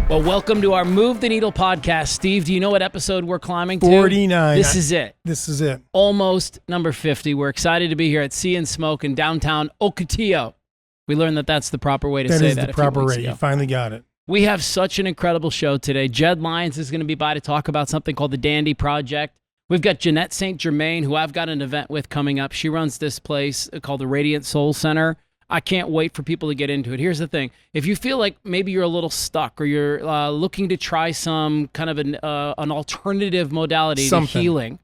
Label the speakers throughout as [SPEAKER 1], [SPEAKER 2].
[SPEAKER 1] Well, welcome to our Move the Needle podcast. Steve, do you know what episode we're climbing to?
[SPEAKER 2] 49.
[SPEAKER 1] This is it.
[SPEAKER 2] This is it.
[SPEAKER 1] Almost number 50. We're excited to be here at Sea and Smoke in downtown Ocotillo. We learned that that's the proper way to say that.
[SPEAKER 2] That is the proper way. You finally got it.
[SPEAKER 1] We have such an incredible show today. Jed Lyons is going to be by to talk about something called the Dandy Project. We've got Jeanette St.Germain, who I've got an event with coming up. She runs this place called the Radiant Soul Center. I can't wait for people to get into it. Here's the thing. If you feel like maybe you're a little stuck or you're looking to try some kind of an alternative modality to healing,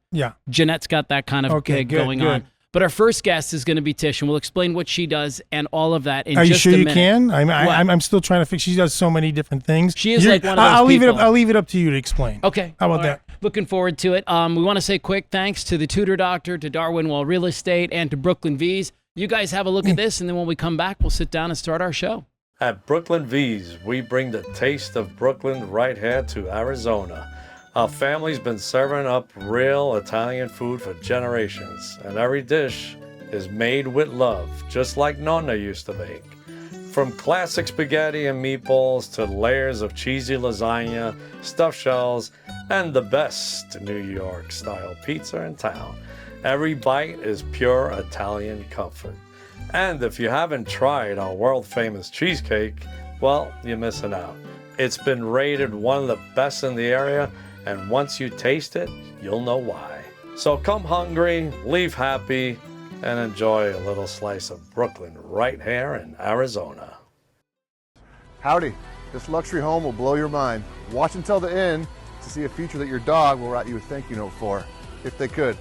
[SPEAKER 1] Jeanette's got that kind of gig going on. But our first guest is going to be Tish, and we'll explain what she does and all of that in just a minute.
[SPEAKER 2] Are you sure you can? I'm still trying to fix. She does so many different things.
[SPEAKER 1] She is like one of those people.
[SPEAKER 2] I'll leave it up to you to explain.
[SPEAKER 1] Okay.
[SPEAKER 2] How about that?
[SPEAKER 1] Looking forward to it. We want to say quick thanks to the Tutor Doctor, to Darwin Well Real Estate, and to Brooklyn V's. You guys have a look at this, and then when we come back, we'll sit down and start our show.
[SPEAKER 3] At Brooklyn V's, we bring the taste of Brooklyn right here to Arizona. Our family's been serving up real Italian food for generations, and every dish is made with love, just like Nonna used to make. From classic spaghetti and meatballs to layers of cheesy lasagna, stuffed shells, and the best New York-style pizza in town. Every bite is pure Italian comfort. And if you haven't tried our world-famous cheesecake, well, you're missing out. It's been rated one of the best in the area, and once you taste it, you'll know why. So come hungry, leave happy, and enjoy a little slice of Brooklyn right here in Arizona.
[SPEAKER 4] Howdy, this luxury home will blow your mind. Watch until the end to see a feature that your dog will write you a thank you note for, if they could.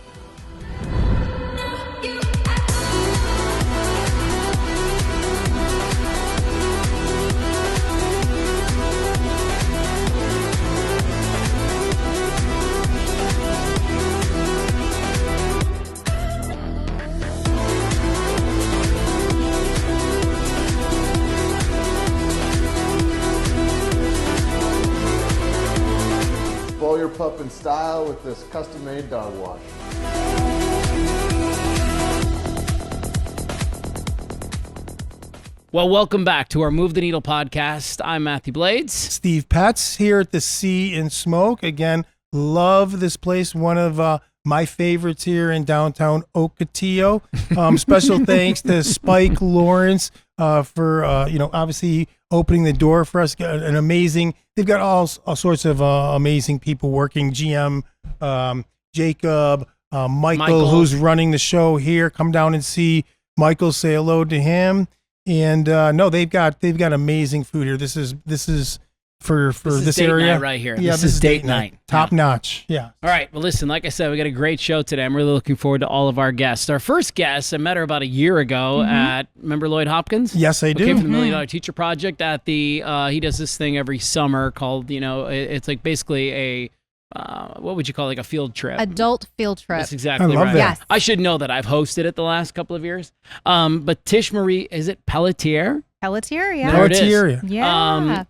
[SPEAKER 4] Spoil your pup in style with this custom-made dog wash.
[SPEAKER 1] Well, welcome back to our Move the Needle podcast. I'm Matthew Blades.
[SPEAKER 2] Steve Petz here at the Sea and Smoke. Again, love this place. One of my favorites here in downtown Ocotillo. Special thanks to Spike Lawrence for obviously opening the door for us. An amazing. They've got all sorts of amazing people working. GM Jacob, Michael, who's running the show here. Come down and see Michael. Say hello to him. And they've got amazing food here. This is for this
[SPEAKER 1] date
[SPEAKER 2] area
[SPEAKER 1] night right here.
[SPEAKER 2] Yeah,
[SPEAKER 1] this is date night.
[SPEAKER 2] Top notch. Yeah.
[SPEAKER 1] All right. Well, listen, like I said, we got a great show today. I'm really looking forward to all of our guests. Our first guest, I met her about a year ago at, remember Lloyd Hopkins?
[SPEAKER 2] Yes, I do.
[SPEAKER 1] Came from the $1 Million Teacher Project at the, he does this thing every summer called, it's like basically a, what would you call it, like a field trip?
[SPEAKER 5] Adult field trip.
[SPEAKER 1] That's exactly
[SPEAKER 2] I love
[SPEAKER 1] right.
[SPEAKER 2] that.
[SPEAKER 5] Yes.
[SPEAKER 1] I should know that. I've hosted it the last couple of years. But Tisha Marie, is it Pelletier?
[SPEAKER 5] Pelletier, yeah.
[SPEAKER 1] There it is.
[SPEAKER 2] Pelletier.
[SPEAKER 5] Yeah.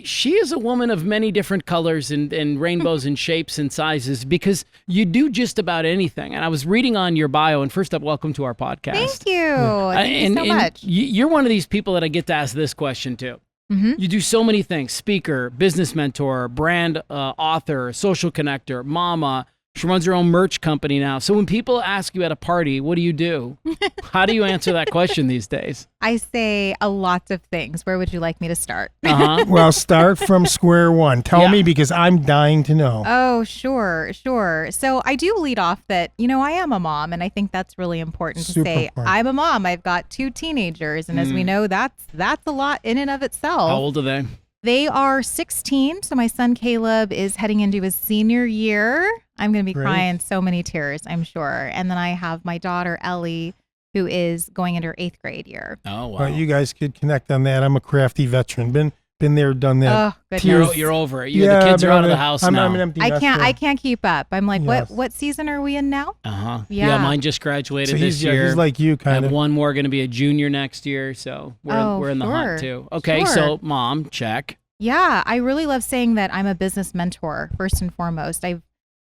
[SPEAKER 1] She is a woman of many different colors and rainbows and shapes and sizes, because you do just about anything. And I was reading on your bio, and first up, welcome to our podcast.
[SPEAKER 5] Thank you. Thank you so much.
[SPEAKER 1] You're one of these people that I get to ask this question to.
[SPEAKER 5] Mm-hmm.
[SPEAKER 1] You do so many things: speaker, business mentor, brand author, social connector, mama. She runs her own merch company now. So when people ask you at a party, what do you do? How do you answer that question these days?
[SPEAKER 5] I say a lot of things. Where would you like me to start?
[SPEAKER 2] Well, start from square one. Tell me, because I'm dying to know.
[SPEAKER 5] Oh, sure. So I do lead off that, I am a mom, and I think that's really important to say.
[SPEAKER 2] Important.
[SPEAKER 5] I'm a mom. I've got 2 teenagers, and as we know, that's a lot in and of itself.
[SPEAKER 1] How old are they?
[SPEAKER 5] They are 16, so my son Caleb is heading into his senior year. I'm going to be crying so many tears, I'm sure. And then I have my daughter Ellie, who is going into her 8th grade year.
[SPEAKER 1] Oh, wow.
[SPEAKER 2] Well, you guys could connect on that. I'm a crafty veteran. Been there, done that.
[SPEAKER 5] Oh, goodness.
[SPEAKER 1] You're over it. The kids are out of the house now.
[SPEAKER 2] I'm an empty nester.
[SPEAKER 5] I can't keep up. I'm like,
[SPEAKER 2] Yes.
[SPEAKER 5] what season are we in now?
[SPEAKER 1] Uh-huh.
[SPEAKER 5] Yeah.
[SPEAKER 1] Mine just graduated
[SPEAKER 2] So
[SPEAKER 1] this year.
[SPEAKER 2] he's like you,
[SPEAKER 1] I
[SPEAKER 2] kind
[SPEAKER 1] have
[SPEAKER 2] of.
[SPEAKER 1] one more going to be a junior next year, so we're in the hunt too. Okay,
[SPEAKER 5] Sure.
[SPEAKER 1] so mom, check.
[SPEAKER 5] Yeah, I really love saying that I'm a business mentor, first and foremost.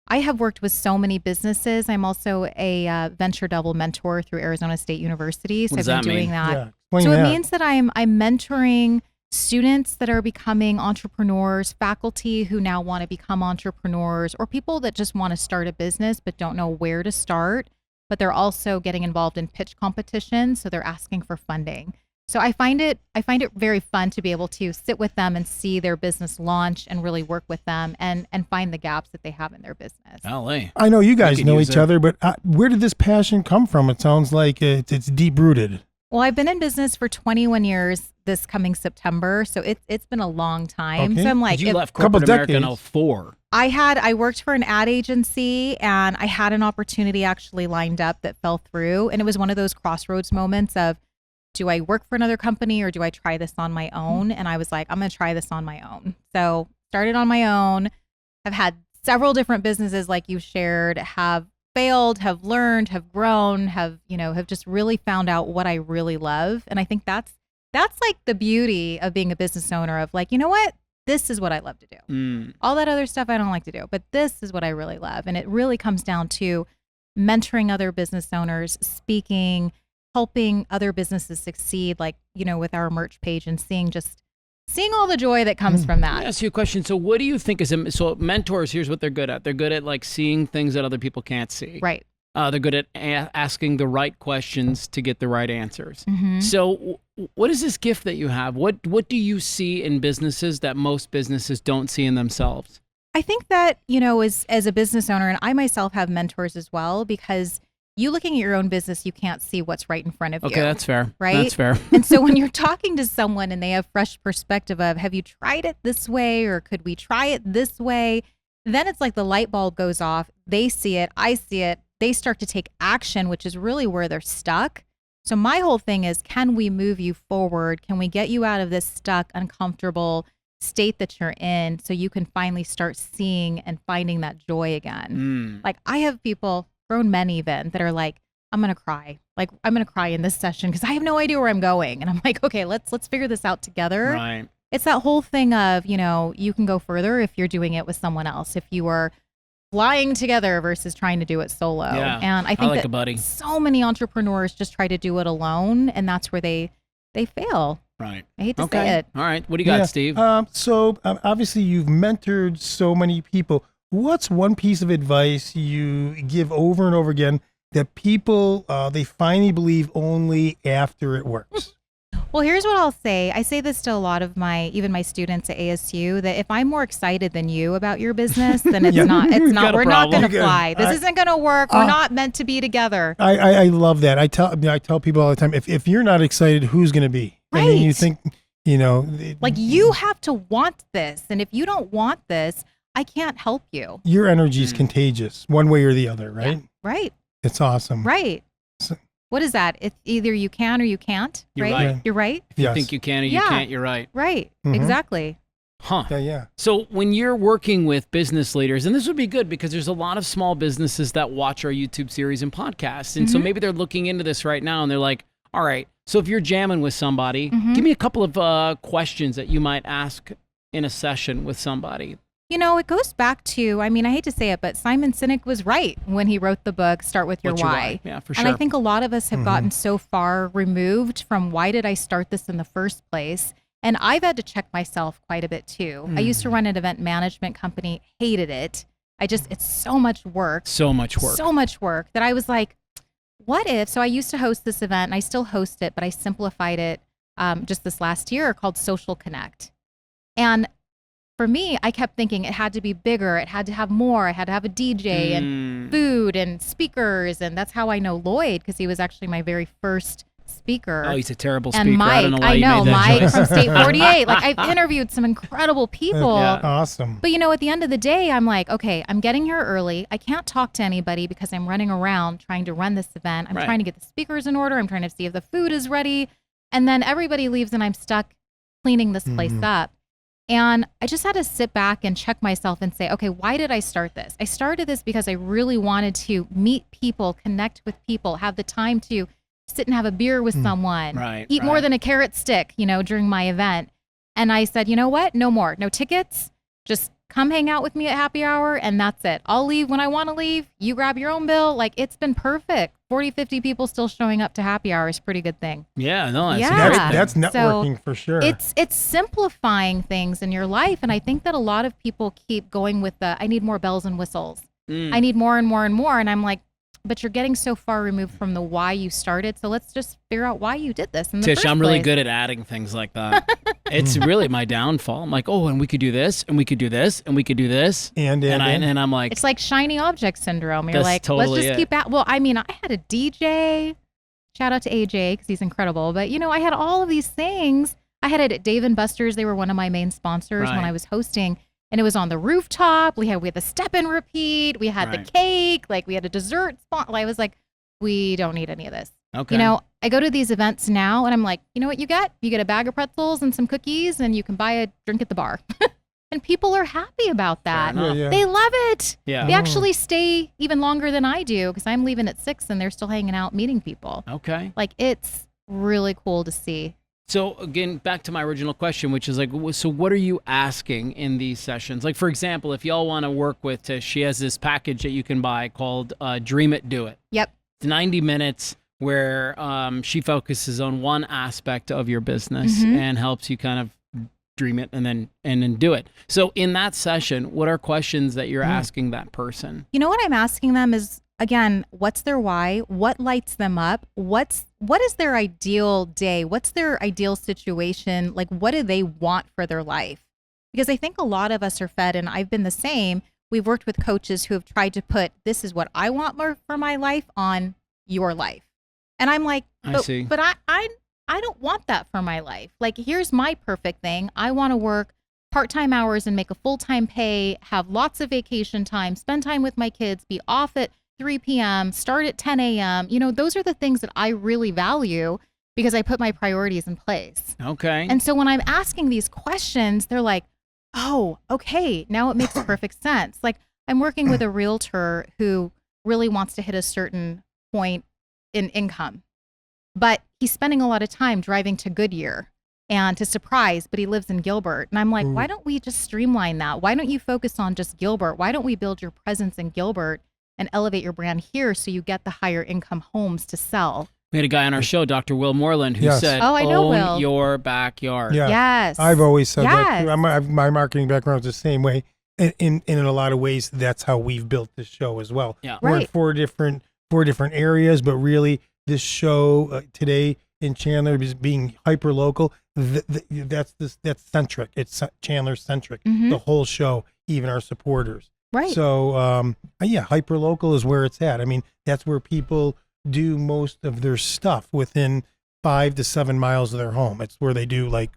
[SPEAKER 5] I have worked with so many businesses. I'm also a venture double mentor through Arizona State University. So
[SPEAKER 1] What does
[SPEAKER 5] I've been
[SPEAKER 1] that
[SPEAKER 5] doing
[SPEAKER 1] mean?
[SPEAKER 5] that.
[SPEAKER 2] Yeah, explain
[SPEAKER 5] So
[SPEAKER 2] that.
[SPEAKER 5] it means that I'm mentoring students that are becoming entrepreneurs, faculty who now want to become entrepreneurs, or people that just want to start a business but don't know where to start, but they're also getting involved in pitch competitions, so they're asking for funding. So I find it very fun to be able to sit with them and see their business launch and really work with them and find the gaps that they have in their business.
[SPEAKER 1] Golly.
[SPEAKER 2] I know you guys
[SPEAKER 1] could
[SPEAKER 2] know
[SPEAKER 1] use
[SPEAKER 2] each
[SPEAKER 1] it.
[SPEAKER 2] other, but where did this passion come from? It sounds like it's deep rooted.
[SPEAKER 5] Well, I've been in business for 21 years this coming September, so it's been a long time.
[SPEAKER 2] Okay.
[SPEAKER 5] So I'm like,
[SPEAKER 1] You
[SPEAKER 5] if-
[SPEAKER 1] left
[SPEAKER 2] couple
[SPEAKER 1] corporate America in
[SPEAKER 2] decades.
[SPEAKER 1] 04.
[SPEAKER 5] I worked for an ad agency, and I had an opportunity actually lined up that fell through, and it was one of those crossroads moments of, do I work for another company or do I try this on my own? And I was like, I'm going to try this on my own. So started on my own. I've had several different businesses like you shared, have failed, have learned, have grown, have just really found out what I really love. And I think that's like the beauty of being a business owner, of like, you know what? This is what I love to do. All that other stuff I don't like to do, but this is what I really love. And it really comes down to mentoring other business owners, speaking, helping other businesses succeed, like, with our merch page, and seeing all the joy that comes from
[SPEAKER 1] Let me
[SPEAKER 5] that.
[SPEAKER 1] ask you a question. So what do you think so mentors, here's what they're good at. They're good at like seeing things that other people can't see.
[SPEAKER 5] Right.
[SPEAKER 1] They're good at asking the right questions to get the right answers.
[SPEAKER 5] Mm-hmm.
[SPEAKER 1] So what is this gift that you have? What do you see in businesses that most businesses don't see in themselves?
[SPEAKER 5] I think that, as a business owner, and I myself have mentors as well, because you looking at your own business, you can't see what's right in front of you.
[SPEAKER 1] Okay, that's fair.
[SPEAKER 5] Right?
[SPEAKER 1] That's fair.
[SPEAKER 5] And so when you're talking to someone and they have fresh perspective of, have you tried it this way, or could we try it this way? Then it's like the light bulb goes off. They see it. I see it. They start to take action, which is really where they're stuck. So my whole thing is, can we move you forward? Can we get you out of this stuck, uncomfortable state that you're in, so you can finally start seeing and finding that joy again? Like, I have people, grown men even, that are like, I'm going to cry. Like, I'm going to cry in this session because I have no idea where I'm going. And I'm like, okay, let's figure this out together.
[SPEAKER 1] Right.
[SPEAKER 5] It's that whole thing of, you can go further if you're doing it with someone else, if you are flying together versus trying to do it solo.
[SPEAKER 1] Yeah.
[SPEAKER 5] And I think
[SPEAKER 1] like
[SPEAKER 5] that
[SPEAKER 1] a buddy.
[SPEAKER 5] so many entrepreneurs just try to do it alone, and that's where they fail.
[SPEAKER 1] Right.
[SPEAKER 5] I hate to
[SPEAKER 1] Okay.
[SPEAKER 5] say it.
[SPEAKER 1] All right. What do you got, Steve?
[SPEAKER 2] So obviously you've mentored so many people. What's one piece of advice you give over and over again that people, they finally believe only after it works?
[SPEAKER 5] Well, here's what I'll say. I say this to a lot of even my students at ASU, that if I'm more excited than you about your business, then it's
[SPEAKER 2] Yeah.
[SPEAKER 5] not,
[SPEAKER 1] We've got a
[SPEAKER 5] we're not
[SPEAKER 1] problem.
[SPEAKER 5] going to fly. This isn't going to work. We're not meant to be together.
[SPEAKER 2] I love that. I tell people all the time, if you're not excited, who's going to be? And then you
[SPEAKER 5] Right.
[SPEAKER 2] think,
[SPEAKER 5] Like, you have to want this. And if you don't want this, I can't help you.
[SPEAKER 2] your energy is contagious one way or the other, right?
[SPEAKER 5] Right.
[SPEAKER 2] It's awesome.
[SPEAKER 5] Right.
[SPEAKER 2] So-
[SPEAKER 5] What is that? It's either you can or you can't.
[SPEAKER 1] You're
[SPEAKER 5] right?
[SPEAKER 1] right.
[SPEAKER 5] You're right.
[SPEAKER 1] If you
[SPEAKER 2] Yes.
[SPEAKER 1] think you can or you
[SPEAKER 5] Yeah.
[SPEAKER 1] can't, you're right.
[SPEAKER 5] Right.
[SPEAKER 2] Mhm.
[SPEAKER 5] Exactly.
[SPEAKER 1] Huh.
[SPEAKER 2] Yeah.
[SPEAKER 1] So when you're working with business leaders, and this would be good because there's a lot of small businesses that watch our YouTube series and podcasts. And so maybe they're looking into this right now and they're like, all right, so if you're jamming with somebody, give me a couple of questions that you might ask in a session with somebody.
[SPEAKER 5] It goes back to, I hate to say it, but Simon Sinek was right when he wrote the book, Start With Your
[SPEAKER 1] What's your
[SPEAKER 5] Why.
[SPEAKER 1] why? Yeah, for
[SPEAKER 5] And I
[SPEAKER 1] sure.
[SPEAKER 5] think a lot of us have gotten so far removed from, why did I start this in the first place? And I've had to check myself quite a bit too. I used to run an event management company, hated it. It's so much work.
[SPEAKER 1] So much work.
[SPEAKER 5] So much work that I was like, what if? So I used to host this event, and I still host it, but I simplified it just this last year, called Social Connect. And for me, I kept thinking it had to be bigger. It had to have more. I had to have a DJ and food and speakers. And that's how I know Lloyd, because he was actually my very first speaker.
[SPEAKER 1] Oh, he's a terrible speaker.
[SPEAKER 5] And Mike,
[SPEAKER 1] I don't know why you
[SPEAKER 5] know,
[SPEAKER 1] made that
[SPEAKER 5] Mike
[SPEAKER 1] choice.
[SPEAKER 5] from State 48. Like, I've interviewed some incredible people.
[SPEAKER 1] Yeah.
[SPEAKER 2] Awesome.
[SPEAKER 5] But at the end of the day, I'm like, okay, I'm getting here early. I can't talk to anybody because I'm running around trying to run this event. I'm
[SPEAKER 1] Right.
[SPEAKER 5] trying to get the speakers in order. I'm trying to see if the food is ready. And then everybody leaves and I'm stuck cleaning this place up. And I just had to sit back and check myself and say, okay, why did I start this? I started this because I really wanted to meet people, connect with people, have the time to sit and have a beer with someone,
[SPEAKER 1] Right,
[SPEAKER 5] eat more
[SPEAKER 1] right.
[SPEAKER 5] than a carrot stick, during my event. And I said, you know what? No more. No tickets. Just come hang out with me at happy hour, and that's it. I'll leave when I want to leave. You grab your own bill. Like, it's been perfect. 40, 50 people still showing up to happy hour is a pretty good thing.
[SPEAKER 1] Yeah, no, that's
[SPEAKER 5] Yeah.
[SPEAKER 1] a great thing.
[SPEAKER 2] That's networking for sure.
[SPEAKER 5] It's simplifying things in your life. And I think that a lot of people keep going with I need more bells and whistles. I need more and more and more. And I'm like, but you're getting so far removed from the why you started. So let's just figure out why you did this in the
[SPEAKER 1] Tish,
[SPEAKER 5] first
[SPEAKER 1] I'm really
[SPEAKER 5] place.
[SPEAKER 1] good at adding things like that. It's really my downfall. I'm like, oh, and we could do this, and we could do this, and we could do this. And I'm like,
[SPEAKER 5] It's like shiny object syndrome. You're
[SPEAKER 1] That's
[SPEAKER 5] like,
[SPEAKER 1] totally
[SPEAKER 5] let's just keep at. Well, I mean, I had a DJ. Shout out to AJ because he's incredible. But, I had all of these things. I had it at Dave & Buster's. They were one of my main sponsors when
[SPEAKER 1] Right.
[SPEAKER 5] I was hosting. And it was on the rooftop. We had the step and repeat. We had
[SPEAKER 1] Right.
[SPEAKER 5] the cake. Like, we had a dessert spot. I was like, we don't need any of this.
[SPEAKER 1] okay.
[SPEAKER 5] I go to these events now and I'm like, you know what you get? You get a bag of pretzels and some cookies and you can buy a drink at the bar. And people are happy about that.
[SPEAKER 1] enough.
[SPEAKER 2] Yeah.
[SPEAKER 5] They love it.
[SPEAKER 1] Yeah.
[SPEAKER 5] They actually stay even longer than I do because I'm leaving at 6 and they're still hanging out meeting people.
[SPEAKER 1] Okay.
[SPEAKER 5] Like, it's really cool to see.
[SPEAKER 1] So again, back to my original question, which is like, so what are you asking in these sessions? Like, for example, if y'all want to work with Tish, she has this package that you can buy called Dream It, Do It.
[SPEAKER 5] Yep.
[SPEAKER 1] It's 90 minutes where she focuses on one aspect of your business and helps you kind of dream it and then do it. So in that session, what are questions that you're asking that person?
[SPEAKER 5] You know what I'm asking them is, again, what's their why? What lights them up? What is their ideal day? What's their ideal situation? Like, what do they want for their life? Because I think a lot of us are fed, and I've been the same. We've worked with coaches who have tried to put, this is what I want more for my life on your life. And I'm like,
[SPEAKER 1] I see.
[SPEAKER 5] But I don't want that for my life. Like, here's my perfect thing. I want to work part-time hours and make a full-time pay, have lots of vacation time, spend time with my kids, be off at 3 p.m., start at 10 a.m. Those are the things that I really value because I put my priorities in place.
[SPEAKER 1] Okay.
[SPEAKER 5] And so when I'm asking these questions, they're like, oh, okay, now it makes perfect sense. Like, I'm working with a realtor who really wants to hit a certain point in income, but he's spending a lot of time driving to Goodyear and to Surprise, but he lives in Gilbert. And I'm like, why don't we just streamline that? Why don't you focus on just Gilbert? Why don't we build your presence in Gilbert and elevate your brand here so you get the higher income homes to sell?
[SPEAKER 1] We had a guy on our show, Dr. Will Moreland, who said,
[SPEAKER 5] Oh, I know
[SPEAKER 1] own
[SPEAKER 5] Will.
[SPEAKER 1] your backyard.
[SPEAKER 2] Yeah.
[SPEAKER 5] Yes.
[SPEAKER 2] I've always said
[SPEAKER 5] Yes.
[SPEAKER 2] that. My marketing background is the same way. In a lot of ways, that's how we've built this show as well.
[SPEAKER 1] Yeah.
[SPEAKER 2] We're in
[SPEAKER 5] Right.
[SPEAKER 2] four different areas, but really this show today in Chandler is being hyper local. That's centric. It's Chandler centric. The whole show, even our supporters.
[SPEAKER 5] Right.
[SPEAKER 2] So hyper local is where it's at. I mean, that's where people do most of their stuff within 5 to 7 miles of their home. It's where they do like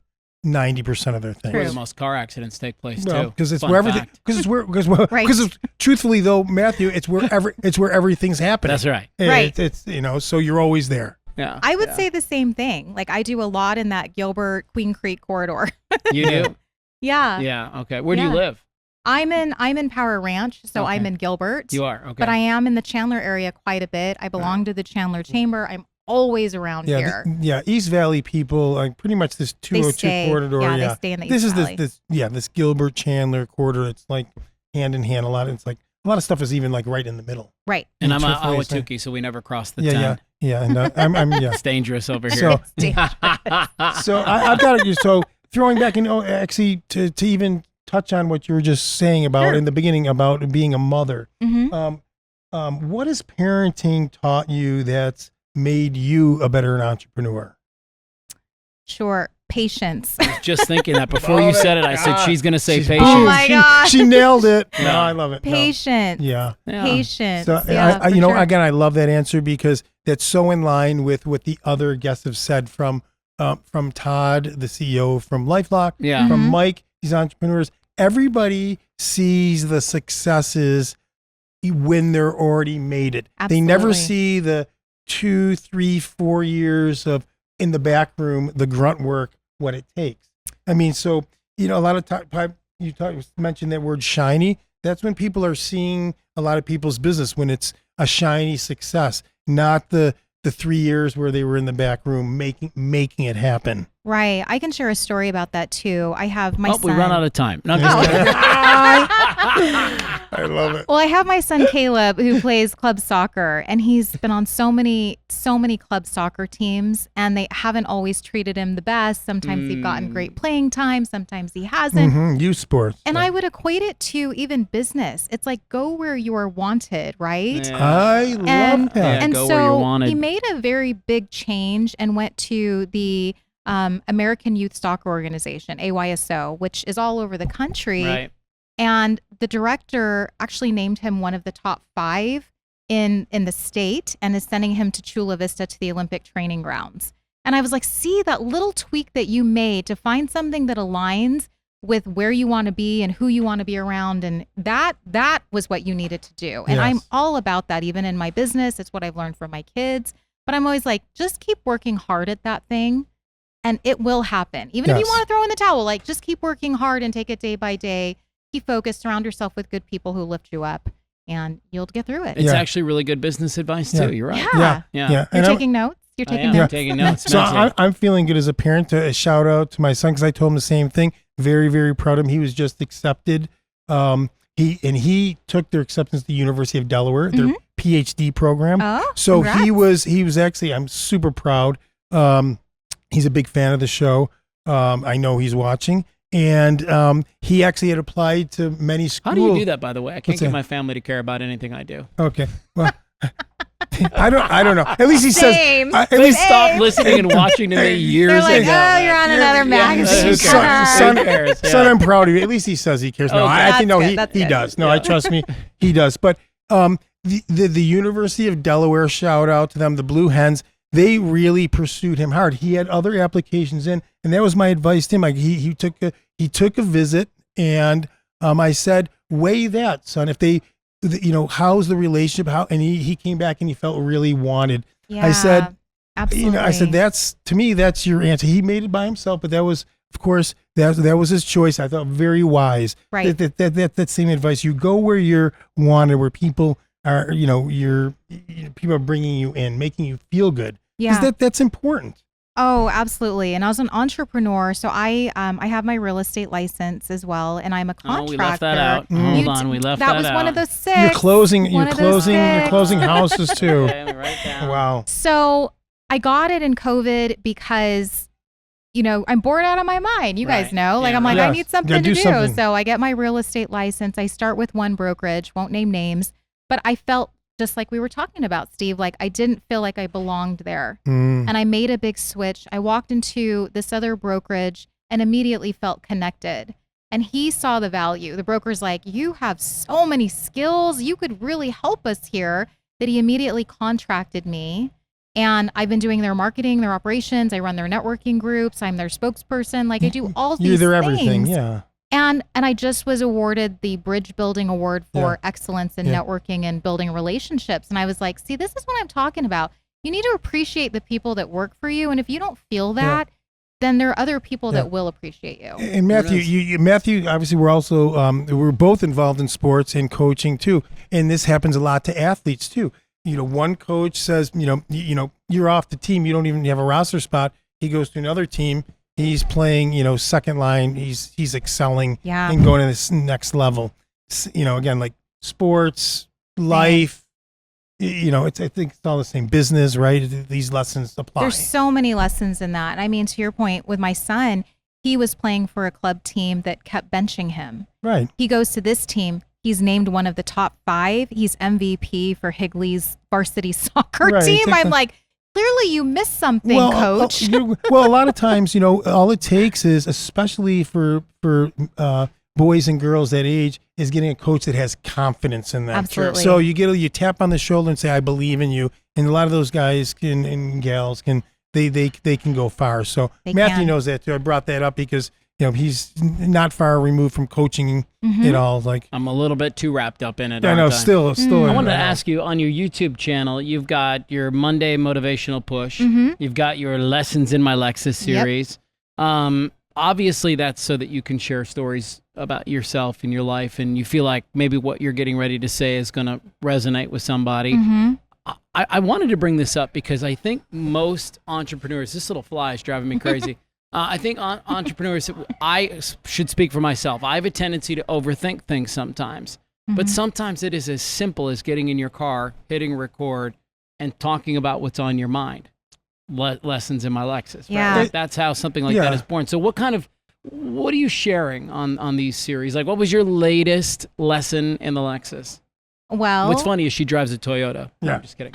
[SPEAKER 2] 90% of their things.
[SPEAKER 1] Where the most car accidents take place
[SPEAKER 2] Well,
[SPEAKER 1] too.
[SPEAKER 2] because it's
[SPEAKER 1] Fun
[SPEAKER 2] where everything.
[SPEAKER 1] fact.
[SPEAKER 2] Because truthfully though, Matthew, it's where everything's happening.
[SPEAKER 1] That's right.
[SPEAKER 5] Right.
[SPEAKER 2] It's so you're always there.
[SPEAKER 1] Yeah.
[SPEAKER 5] I would say the same thing. Like, I do a lot in that Gilbert Queen Creek corridor.
[SPEAKER 1] You do?
[SPEAKER 5] Yeah.
[SPEAKER 1] Yeah. Okay. Where do you
[SPEAKER 5] Yeah.
[SPEAKER 1] live?
[SPEAKER 5] I'm in Power Ranch, so I'm
[SPEAKER 1] Okay.
[SPEAKER 5] in Gilbert.
[SPEAKER 1] You are. Okay.
[SPEAKER 5] But I am in the Chandler area quite a bit. I belong to the Chandler Chamber. I'm always around here.
[SPEAKER 2] East Valley people, like pretty much this 202 corridor.
[SPEAKER 5] Yeah, they stay in the
[SPEAKER 2] this
[SPEAKER 5] East
[SPEAKER 2] is
[SPEAKER 5] Valley.
[SPEAKER 2] this Gilbert Chandler corridor. It's like hand in hand. A lot of stuff is even like right in the middle.
[SPEAKER 5] Right.
[SPEAKER 1] and I'm
[SPEAKER 2] truthfully, it's like-
[SPEAKER 1] Ahwatukee, so we never cross the 10.
[SPEAKER 2] Yeah. And I'm
[SPEAKER 1] It's dangerous over here.
[SPEAKER 2] So,
[SPEAKER 5] It's dangerous.
[SPEAKER 2] so I've got it. So throwing back in, actually, to even touch on what you were just saying about
[SPEAKER 5] Sure.
[SPEAKER 2] in the beginning about being a mother.
[SPEAKER 5] Mhm.
[SPEAKER 2] What has parenting taught you that's made you a better entrepreneur?
[SPEAKER 5] Sure. Patience.
[SPEAKER 1] Just thinking that before you said it, I said she's going to say
[SPEAKER 2] She's-
[SPEAKER 1] patience.
[SPEAKER 5] Oh my gosh.
[SPEAKER 2] She nailed it. No,
[SPEAKER 1] Yeah.
[SPEAKER 2] I love it. No.
[SPEAKER 5] Patience.
[SPEAKER 2] Yeah.
[SPEAKER 1] Yeah.
[SPEAKER 5] Patience.
[SPEAKER 2] So
[SPEAKER 5] yeah,
[SPEAKER 2] I
[SPEAKER 5] for
[SPEAKER 2] you know,
[SPEAKER 5] sure.
[SPEAKER 2] again, I love that answer because that's so in line with what the other guests have said from Todd, the CEO from LifeLock,
[SPEAKER 1] Yeah.
[SPEAKER 2] from
[SPEAKER 5] Mhm.
[SPEAKER 2] Mike, these entrepreneurs. Everybody sees the successes when they're already made it. They never
[SPEAKER 5] Absolutely.
[SPEAKER 2] see the 2, 3, 4 years of in the back room, the grunt work, what it takes. I mean, so, you know, a lot of time you mentioned that word shiny. That's when people are seeing a lot of people's business when it's a shiny success, not the 3 years where they were in the back room making it happen.
[SPEAKER 5] Right. I can share a story about that too. I have my son.
[SPEAKER 1] We run out of time. No, I'm just kidding.
[SPEAKER 2] I love it.
[SPEAKER 5] Well, I have my son Caleb who plays club soccer, and he's been on so many club soccer teams, and they haven't always treated him the best. Sometimes he's gotten great playing time, sometimes he hasn't.
[SPEAKER 2] Youth sports.
[SPEAKER 5] And I would equate it to even business. It's like go where you are wanted, right?
[SPEAKER 1] Yeah.
[SPEAKER 2] I love that.
[SPEAKER 1] Yeah,
[SPEAKER 5] And
[SPEAKER 1] go where you're
[SPEAKER 5] so
[SPEAKER 1] wanted.
[SPEAKER 5] he made a very big change and went to the American Youth Soccer Organization, AYSO, which is all over the country.
[SPEAKER 1] Right.
[SPEAKER 5] And the director actually named him one of the top 5 in the state and is sending him to Chula Vista to the Olympic training grounds. And I was like, see that little tweak that you made to find something that aligns with where you want to be and who you want to be around. And that was what you needed to do. And I'm all about that, even in my business. It's what I've learned from my kids. But I'm always like, just keep working hard at that thing and it will happen. Even if you want to throw in the towel, like just keep working hard and take it day by day. Keep focused, surround yourself with good people who lift you up, and you'll get through it.
[SPEAKER 1] It's actually really good business advice too. You're right.
[SPEAKER 5] Yeah.
[SPEAKER 1] Yeah.
[SPEAKER 5] You're taking notes? You're taking notes?
[SPEAKER 1] I'm taking notes.
[SPEAKER 2] So I'm feeling good as a parent. To a shout out to my son because I told him the same thing. Very, very proud of him. He was just accepted. He took their acceptance to the University of Delaware, their PhD program.
[SPEAKER 5] Oh,
[SPEAKER 2] so
[SPEAKER 5] congrats.
[SPEAKER 2] he was actually. I'm super proud. He's a big fan of the show. I know he's watching. And he actually had applied to many schools.
[SPEAKER 1] How do you do that, by the way? I can't
[SPEAKER 2] What's
[SPEAKER 1] get
[SPEAKER 2] that?
[SPEAKER 1] my family to care about anything I do.
[SPEAKER 2] Okay. Well, I don't know. At least he
[SPEAKER 5] Same.
[SPEAKER 2] says. At
[SPEAKER 1] They
[SPEAKER 2] least
[SPEAKER 1] stopped listening and watching to me years
[SPEAKER 5] They're like,
[SPEAKER 1] ago.
[SPEAKER 5] oh, you're on another magazine.
[SPEAKER 1] Who
[SPEAKER 5] Shut
[SPEAKER 1] cares?
[SPEAKER 5] up.
[SPEAKER 2] son,
[SPEAKER 1] Who cares? Yeah.
[SPEAKER 2] son, I'm proud of you. At least he says he cares. No,
[SPEAKER 1] Okay.
[SPEAKER 2] I think no,
[SPEAKER 5] That's
[SPEAKER 2] he
[SPEAKER 5] good. That's
[SPEAKER 2] he
[SPEAKER 5] good.
[SPEAKER 2] does. No, I trust me, he does. But the University of Delaware, shout out to them, the Blue Hens. They really pursued him hard. He had other applications in, and that was my advice to him. Like he took a visit, and I said, weigh that, son. If they, how's the relationship? How? And he came back and he felt really wanted.
[SPEAKER 5] Yeah,
[SPEAKER 2] I said,
[SPEAKER 5] absolutely.
[SPEAKER 2] I said, to me, that's your answer. He made it by himself, but that was, of course, that was his choice. I thought very wise.
[SPEAKER 5] Right.
[SPEAKER 2] That same advice. You go where you're wanted, where people are, people are bringing you in, making you feel good.
[SPEAKER 5] Yeah.
[SPEAKER 2] Because that's important.
[SPEAKER 5] Oh, absolutely. And I was an entrepreneur, so I have my real estate license as well, and I'm a contractor.
[SPEAKER 1] Oh, we left that out. Hold on, we left that out.
[SPEAKER 5] That was one of those 6.
[SPEAKER 2] You're closing
[SPEAKER 5] One of those 6.
[SPEAKER 2] houses too.
[SPEAKER 1] Okay, let me write down.
[SPEAKER 2] Wow.
[SPEAKER 5] So I got it in COVID because, I'm bored out of my mind. You guys
[SPEAKER 1] Right.
[SPEAKER 5] know, like
[SPEAKER 1] Yeah,
[SPEAKER 5] I'm like,
[SPEAKER 2] right.
[SPEAKER 5] I need something
[SPEAKER 2] Gotta
[SPEAKER 5] to
[SPEAKER 2] do
[SPEAKER 5] do.
[SPEAKER 2] something.
[SPEAKER 5] So I get my real estate license. I start with one brokerage, won't name names, but I felt just like we were talking about, Steve, like I didn't feel like I belonged there. And I made a big switch. I walked into this other brokerage and immediately felt connected. And he saw the value. The broker's like, you have so many skills. You could really help us here. That he immediately contracted me. And I've been doing their marketing, their operations. I run their networking groups. I'm their spokesperson. Like I do all these
[SPEAKER 2] You're their
[SPEAKER 5] things.
[SPEAKER 2] everything. Yeah.
[SPEAKER 5] And I just was awarded the Bridge Building Award for
[SPEAKER 2] Yeah.
[SPEAKER 5] excellence in
[SPEAKER 2] Yeah.
[SPEAKER 5] networking and building relationships. And I was like, see, this is what I'm talking about. You need to appreciate the people that work for you. And if you don't feel that, then there are other people that will appreciate you.
[SPEAKER 2] And Matthew, Matthew, obviously, we're also we're both involved in sports and coaching too, and this happens a lot to athletes too. One coach says, you're off the team, you don't even have a roster spot. He goes to another team, he's playing, second line, he's excelling and going to this next level. Again, like sports, life. I think it's all the same business, right? These lessons apply.
[SPEAKER 5] There's so many lessons in that. I mean, to your point with my son, he was playing for a club team that kept benching him.
[SPEAKER 2] Right.
[SPEAKER 5] He goes to this team. He's named one of the top 5. He's MVP for Higley's varsity soccer team. I'm like, clearly you missed something, coach.
[SPEAKER 2] A lot of times, all it takes is, especially for boys and girls that age, is getting a coach that has confidence in them.
[SPEAKER 5] Absolutely.
[SPEAKER 2] So you tap on the shoulder and say, I believe in you. And a lot of those guys and gals they can go far. So Matthew knows that too. I brought that up because, he's not far removed from coaching it all. Like
[SPEAKER 1] I'm a little bit too wrapped up in it.
[SPEAKER 2] I know,
[SPEAKER 1] aren't I?
[SPEAKER 2] still.
[SPEAKER 1] I wanted to ask you, on your YouTube channel, you've got your Monday motivational push. You've got your Lessons in My Lexus series. Obviously, that's so that you can share stories about yourself and your life, and you feel like maybe what you're getting ready to say is going to resonate with somebody. I wanted to bring this up because I think most entrepreneurs, this little fly is driving me crazy. I think entrepreneurs, I should speak for myself. I have a tendency to overthink things sometimes, but sometimes it is as simple as getting in your car, hitting record, and talking about what's on your mind. Lessons in my Lexus.
[SPEAKER 5] Yeah.
[SPEAKER 1] Right? Like, that's how something like that is born. So what are you sharing on these series? Like, what was your latest lesson in the Lexus?
[SPEAKER 5] Well,
[SPEAKER 1] What's funny is she drives a Toyota. No, I'm just kidding.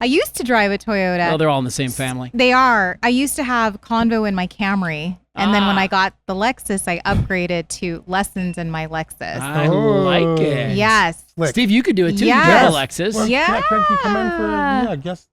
[SPEAKER 5] I used to drive a Toyota.
[SPEAKER 1] Well, they're all in the same family.
[SPEAKER 5] They are. I used to have Convo in my Camry. And then when I got the Lexus, I upgraded to Lessons in my Lexus.
[SPEAKER 1] I like it.
[SPEAKER 5] Yes.
[SPEAKER 1] Steve, you could do it too.
[SPEAKER 5] Yes.
[SPEAKER 1] You have a Lexus.
[SPEAKER 2] Well,
[SPEAKER 5] Yeah.
[SPEAKER 2] Couldn't you come in for guest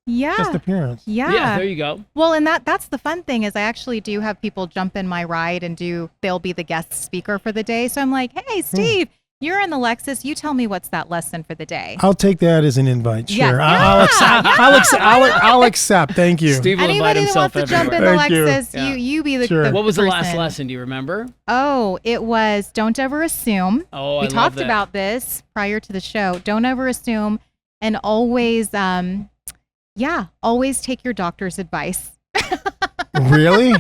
[SPEAKER 2] appearance?
[SPEAKER 5] Yeah.
[SPEAKER 1] There you go.
[SPEAKER 5] Well, and that's the fun thing is I actually do have people jump in my ride and they'll be the guest speaker for the day. So I'm like, hey, Steve, you're in the Lexus. You tell me what's that lesson for the day.
[SPEAKER 2] I'll take that as an invite. Sure.
[SPEAKER 5] Yeah.
[SPEAKER 2] I'll accept. Thank you.
[SPEAKER 1] Steve will invite
[SPEAKER 5] Anybody that
[SPEAKER 1] himself
[SPEAKER 5] wants to jump in
[SPEAKER 1] everywhere.
[SPEAKER 5] the
[SPEAKER 2] Thank you.
[SPEAKER 5] Lexus, you be the,
[SPEAKER 2] Sure.
[SPEAKER 5] the
[SPEAKER 1] What was the last
[SPEAKER 5] person.
[SPEAKER 1] lesson? Do you remember?
[SPEAKER 5] Oh, it was don't ever assume.
[SPEAKER 1] Oh, I
[SPEAKER 5] We
[SPEAKER 1] love
[SPEAKER 5] talked
[SPEAKER 1] that.
[SPEAKER 5] about this prior to the show. Don't ever assume and always always take your doctor's advice.
[SPEAKER 2] Really?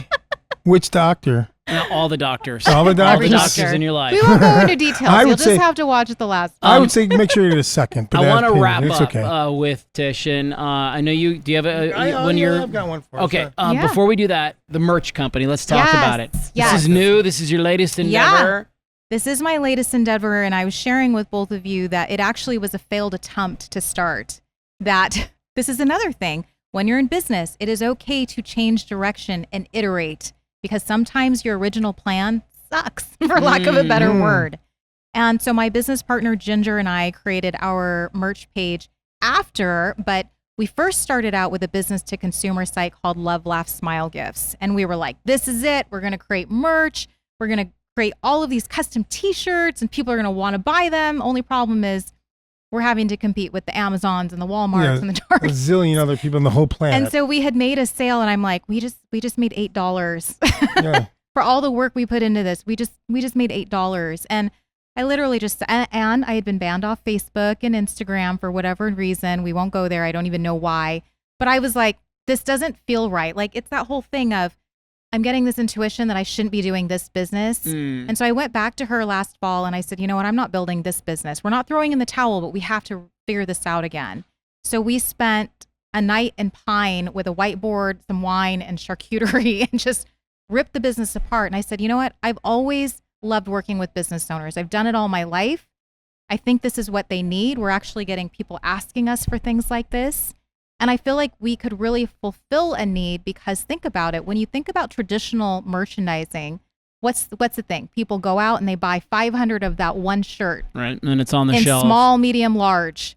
[SPEAKER 2] Which doctor?
[SPEAKER 1] All the doctors.
[SPEAKER 2] All the
[SPEAKER 1] All the
[SPEAKER 2] doctors?
[SPEAKER 1] doctors in your life.
[SPEAKER 5] We won't go into details.
[SPEAKER 2] I
[SPEAKER 5] You'll
[SPEAKER 2] would
[SPEAKER 5] just
[SPEAKER 2] say-
[SPEAKER 5] have to watch the last
[SPEAKER 2] I would say make sure you get a second. But
[SPEAKER 1] I want to
[SPEAKER 2] that's
[SPEAKER 1] wrap
[SPEAKER 2] it's
[SPEAKER 1] up
[SPEAKER 2] okay.
[SPEAKER 1] with Tish, and I know you. Do you have
[SPEAKER 2] I've got one for us.
[SPEAKER 1] Okay,
[SPEAKER 5] Yeah.
[SPEAKER 1] before we do that, the merch company. Let's talk about it.
[SPEAKER 5] Yes.
[SPEAKER 1] This is new. This is your latest endeavor.
[SPEAKER 5] This is my latest endeavor, and I was sharing with both of you that it actually was a failed attempt to start. That this is another thing. When you're in business, it is okay to change direction and iterate because sometimes your original plan sucks, for lack of a better word. And so my business partner, Ginger, and I created our merch page after, but we first started out with a business to consumer site called Love, Laugh, Smile Gifts. And we were like, this is it. We're going to create merch. We're going to create all of these custom t-shirts and people are going to want to buy them. Only problem is we're having to compete with the Amazons and the Walmarts and the
[SPEAKER 2] A
[SPEAKER 5] Targets.
[SPEAKER 2] zillion other people on the whole planet.
[SPEAKER 5] And so we had made a sale and I'm like, we just made $8
[SPEAKER 2] Yeah.
[SPEAKER 5] for all the work we put into this. We just made $8. And I literally and I had been banned off Facebook and Instagram for whatever reason. We won't go there. I don't even know why. But I was like, this doesn't feel right. Like it's that whole thing of I'm getting this intuition that I shouldn't be doing this business. And so I went back to her last fall and I said, you know what? I'm not building this business. We're not throwing in the towel, but we have to figure this out again. So we spent a night in Pine with a whiteboard, some wine and charcuterie and just ripped the business apart. And I said, you know what? I've always loved working with business owners. I've done it all my life. I think this is what they need. We're actually getting people asking us for things like this. And I feel like we could really fulfill a need because think about it. When you think about traditional merchandising, what's the thing? People go out and they buy 500 of that one shirt.
[SPEAKER 1] Right, and it's on the
[SPEAKER 5] in
[SPEAKER 1] shelf.
[SPEAKER 5] small, medium, large,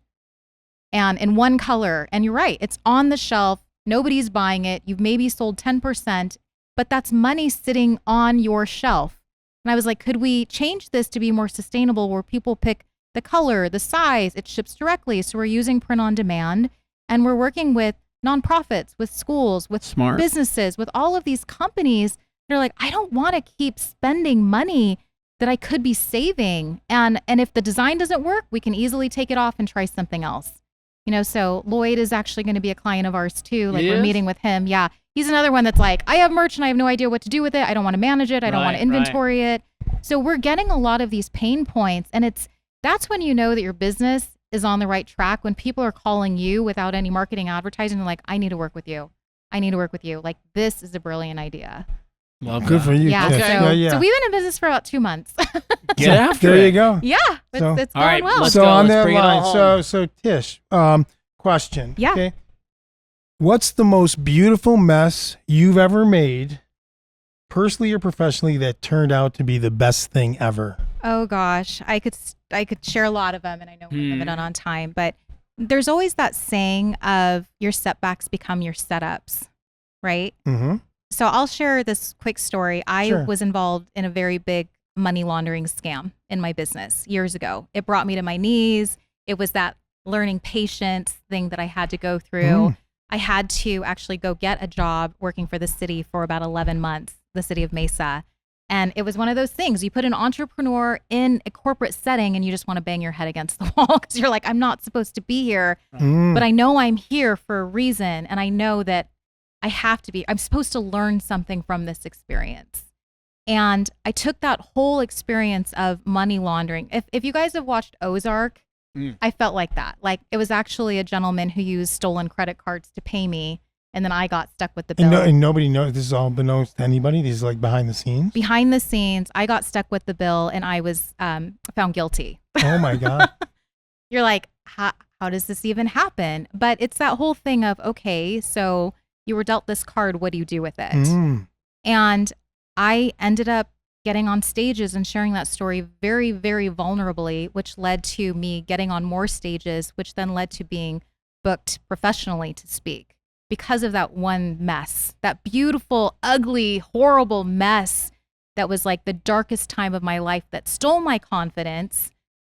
[SPEAKER 5] and in one color. And you're right. It's on the shelf. Nobody's buying it. You've maybe sold 10%, but that's money sitting on your shelf. And I was like, could we change this to be more sustainable where people pick the color, the size, it ships directly. So we're using print on demand. And we're working with nonprofits, with schools, with
[SPEAKER 1] Smart.
[SPEAKER 5] businesses, with all of these companies. They're like, I don't want to keep spending money that I could be saving. And if the design doesn't work, we can easily take it off and try something else. You know, so Lloyd is actually going to be a client of ours too. Like
[SPEAKER 1] He
[SPEAKER 5] we're
[SPEAKER 1] is?
[SPEAKER 5] meeting with him. Yeah. He's another one that's like, I have merch and I have no idea what to do with it. I don't want to manage it. I don't want to
[SPEAKER 1] Right, right.
[SPEAKER 5] inventory it. So we're getting a lot of these pain points. And that's when you know that your business is on the right track when people are calling you without any marketing advertising. They're like, I need to work with you. I need to work with you. Like, this is a brilliant idea.
[SPEAKER 1] Love
[SPEAKER 2] Good
[SPEAKER 1] that.
[SPEAKER 2] for you.
[SPEAKER 5] Yeah.
[SPEAKER 2] Tish.
[SPEAKER 1] Okay.
[SPEAKER 5] So we've been in business for about 2 months.
[SPEAKER 1] Get after
[SPEAKER 2] there
[SPEAKER 1] it.
[SPEAKER 2] you go.
[SPEAKER 5] yeah. It's,
[SPEAKER 2] So-
[SPEAKER 5] it's
[SPEAKER 1] All
[SPEAKER 5] going
[SPEAKER 1] right,
[SPEAKER 5] well.
[SPEAKER 1] let's
[SPEAKER 2] So
[SPEAKER 1] go.
[SPEAKER 2] on
[SPEAKER 1] Let's
[SPEAKER 2] that
[SPEAKER 1] bring it all
[SPEAKER 2] line,
[SPEAKER 1] home.
[SPEAKER 2] so Tish, question.
[SPEAKER 5] Yeah.
[SPEAKER 2] Okay. What's the most beautiful mess you've ever made, personally or professionally, that turned out to be the best thing ever?
[SPEAKER 5] Oh gosh, I could share a lot of them, and I know we're limited on time, but there's always that saying of your setbacks become your setups, right?
[SPEAKER 2] Mm-hmm.
[SPEAKER 5] So I'll share this quick story. I
[SPEAKER 2] Sure.
[SPEAKER 5] was involved in a very big money laundering scam in my business years ago. It brought me to my knees. It was that learning patience thing that I had to go through. I had to actually go get a job working for the city for about 11 months, the city of Mesa. And it was one of those things. You put an entrepreneur in a corporate setting and you just want to bang your head against the wall because you're like, I'm not supposed to be here, but I know I'm here for a reason. And I know that I'm supposed to learn something from this experience. And I took that whole experience of money laundering. If you guys have watched Ozark, I felt like that. Like it was actually a gentleman who used stolen credit cards to pay me. And then I got stuck with the bill.
[SPEAKER 2] And nobody knows. This is all unbeknownst to anybody. These is like behind the scenes.
[SPEAKER 5] Behind the scenes, I got stuck with the bill and I was found guilty.
[SPEAKER 2] Oh my God.
[SPEAKER 5] You're like, how does this even happen? But it's that whole thing of, okay, so you were dealt this card. What do you do with it? And I ended up getting on stages and sharing that story very, very vulnerably, which led to me getting on more stages, which then led to being booked professionally to speak. Because of that one mess, that beautiful, ugly, horrible mess that was like the darkest time of my life that stole my confidence,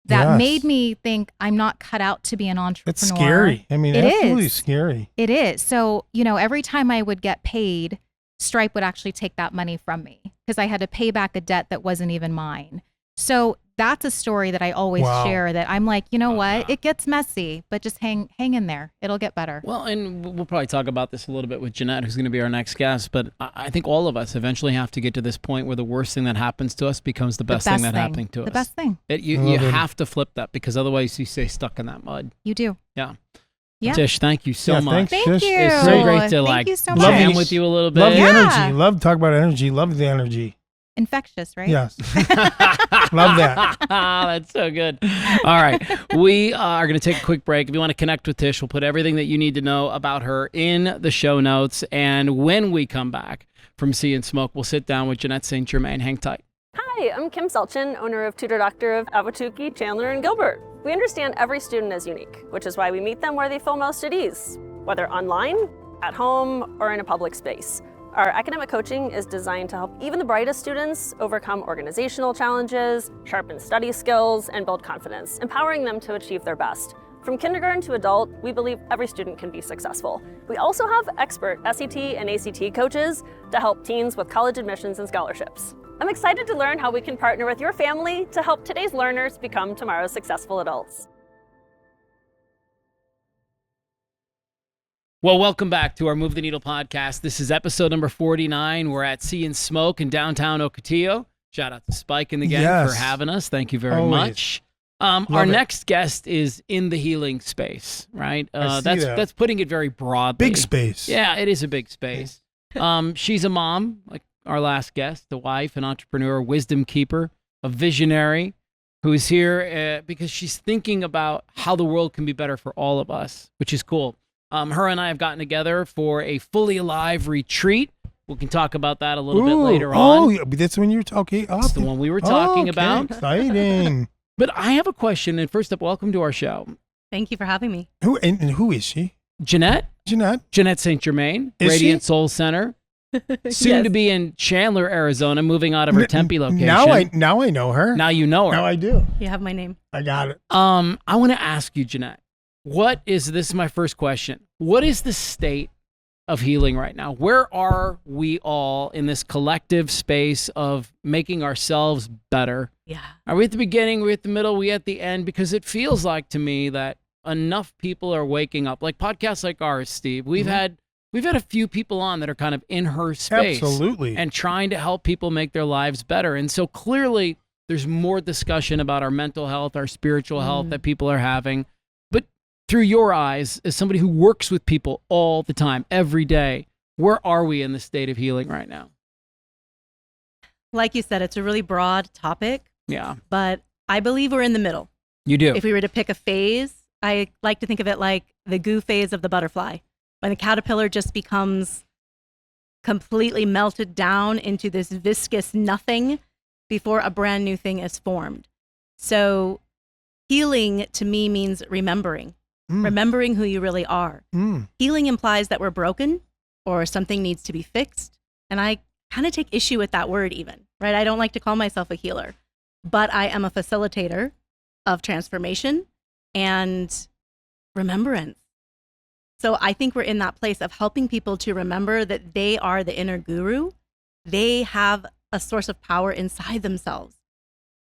[SPEAKER 5] that made me think I'm not cut out to be an entrepreneur.
[SPEAKER 2] It's scary. I mean, absolutely scary.
[SPEAKER 5] It is. So, every time I would get paid, Stripe would actually take that money from me because I had to pay back a debt that wasn't even mine. So that's a story that I always share, that I'm like, what? It gets messy, but just hang in there. It'll get better.
[SPEAKER 1] Well, and we'll probably talk about this a little bit with Jeanette, who's going to be our next guest. But I think all of us eventually have to get to this point where the worst thing that happens to us becomes the best thing that happened to us.
[SPEAKER 5] The best thing.
[SPEAKER 1] You have to flip that, because otherwise you stay stuck in that mud.
[SPEAKER 5] You do.
[SPEAKER 1] Yeah.
[SPEAKER 5] Yeah.
[SPEAKER 1] Tish, thank you so much.
[SPEAKER 5] Thank you.
[SPEAKER 1] It's so great to
[SPEAKER 5] Thank you so
[SPEAKER 1] jam
[SPEAKER 5] much.
[SPEAKER 1] with you a little bit.
[SPEAKER 2] Love the energy. Love to talk about energy. Love the energy.
[SPEAKER 5] Infectious, right?
[SPEAKER 2] Yes. Love that.
[SPEAKER 1] That's so good. All right. We are going to take a quick break. If you want to connect with Tish, we'll put everything that you need to know about her in the show notes. And when we come back from Sea and Smoke, we'll sit down with Jeanette St.Germain. Hang tight.
[SPEAKER 6] Hi, I'm Kim Selchin, owner of Tutor Doctor of Ahwatukee, Chandler, and Gilbert. We understand every student is unique, which is why we meet them where they feel most at ease, whether online, at home, or in a public space. Our academic coaching is designed to help even the brightest students overcome organizational challenges, sharpen study skills, and build confidence, empowering them to achieve their best. From kindergarten to adult, we believe every student can be successful. We also have expert SAT and ACT coaches to help teens with college admissions and scholarships. I'm excited to learn how we can partner with your family to help today's learners become tomorrow's successful adults.
[SPEAKER 1] Well, welcome back to our Move the Needle podcast. This is episode number 49. We're at Sea and Smoke in downtown Ocotillo. Shout out to Spike and the gang for having us. Thank you very much. Our next guest is in the healing space, right? That's putting it very broadly.
[SPEAKER 2] Big space.
[SPEAKER 1] Yeah, it is a big space. She's a mom, like our last guest, a wife, an entrepreneur, wisdom keeper, a visionary who is here because she's thinking about how the world can be better for all of us, which is cool. Her and I have gotten together for a Fully Alive retreat. We can talk about that a little bit later on.
[SPEAKER 2] Oh, that's when you were talking.
[SPEAKER 1] That's the one we were talking about.
[SPEAKER 2] Exciting.
[SPEAKER 1] But I have a question. And first up, welcome to our show.
[SPEAKER 7] Thank you for having me.
[SPEAKER 2] Who is she?
[SPEAKER 1] Jeanette St.Germain, Radiant Soul Center. Soon to be in Chandler, Arizona, moving out of her Tempe location.
[SPEAKER 2] Now I know her.
[SPEAKER 1] Now you know her.
[SPEAKER 2] Now I do.
[SPEAKER 7] You have my name.
[SPEAKER 2] I got it.
[SPEAKER 1] I want to ask you, Jeanette, this is my first question. What is the state of healing right now? Where are we all in this collective space of making ourselves better?
[SPEAKER 7] Yeah.
[SPEAKER 1] Are we at the beginning? Are we at the middle? Are we at the end? Because it feels like to me that enough people are waking up. Like podcasts like ours, Steve. We've had a few people on that are kind of in her space.
[SPEAKER 2] Absolutely.
[SPEAKER 1] And trying to help people make their lives better. And so clearly there's more discussion about our mental health, our spiritual health that people are having. But through your eyes, as somebody who works with people all the time, every day, where are we in the state of healing right now?
[SPEAKER 7] Like you said, it's a really broad topic.
[SPEAKER 1] Yeah.
[SPEAKER 7] But I believe we're in the middle.
[SPEAKER 1] You do.
[SPEAKER 7] If we were to pick a phase, I like to think of it like the goo phase of the butterfly. When the caterpillar just becomes completely melted down into this viscous nothing before a brand new thing is formed. So healing to me means remembering who you really are. Healing implies that we're broken or something needs to be fixed. And I kind of take issue with that word even, right? I don't like to call myself a healer, but I am a facilitator of transformation and remembrance. So I think we're in that place of helping people to remember that they are the inner guru. They have a source of power inside themselves.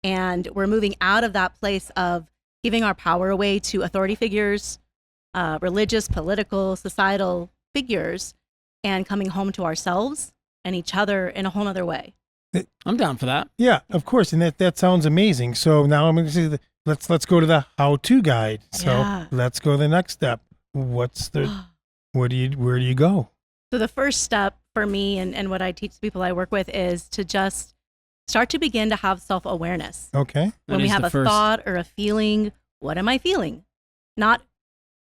[SPEAKER 7] And we're moving out of that place of giving our power away to authority figures, religious, political, societal figures, and coming home to ourselves and each other in a whole nother way.
[SPEAKER 1] I'm down for that.
[SPEAKER 2] Yeah, of course, and that sounds amazing. So now I'm going to say let's go to the how-to guide. So
[SPEAKER 7] Yeah.
[SPEAKER 2] let's go to the next step. Where do you go?
[SPEAKER 7] So the first step for me and what I teach people I work with is to just start to begin to have self-awareness.
[SPEAKER 2] Okay.
[SPEAKER 1] That
[SPEAKER 7] When we
[SPEAKER 1] is
[SPEAKER 7] have
[SPEAKER 1] the
[SPEAKER 7] a
[SPEAKER 1] first-
[SPEAKER 7] thought or a feeling, what am I feeling? Not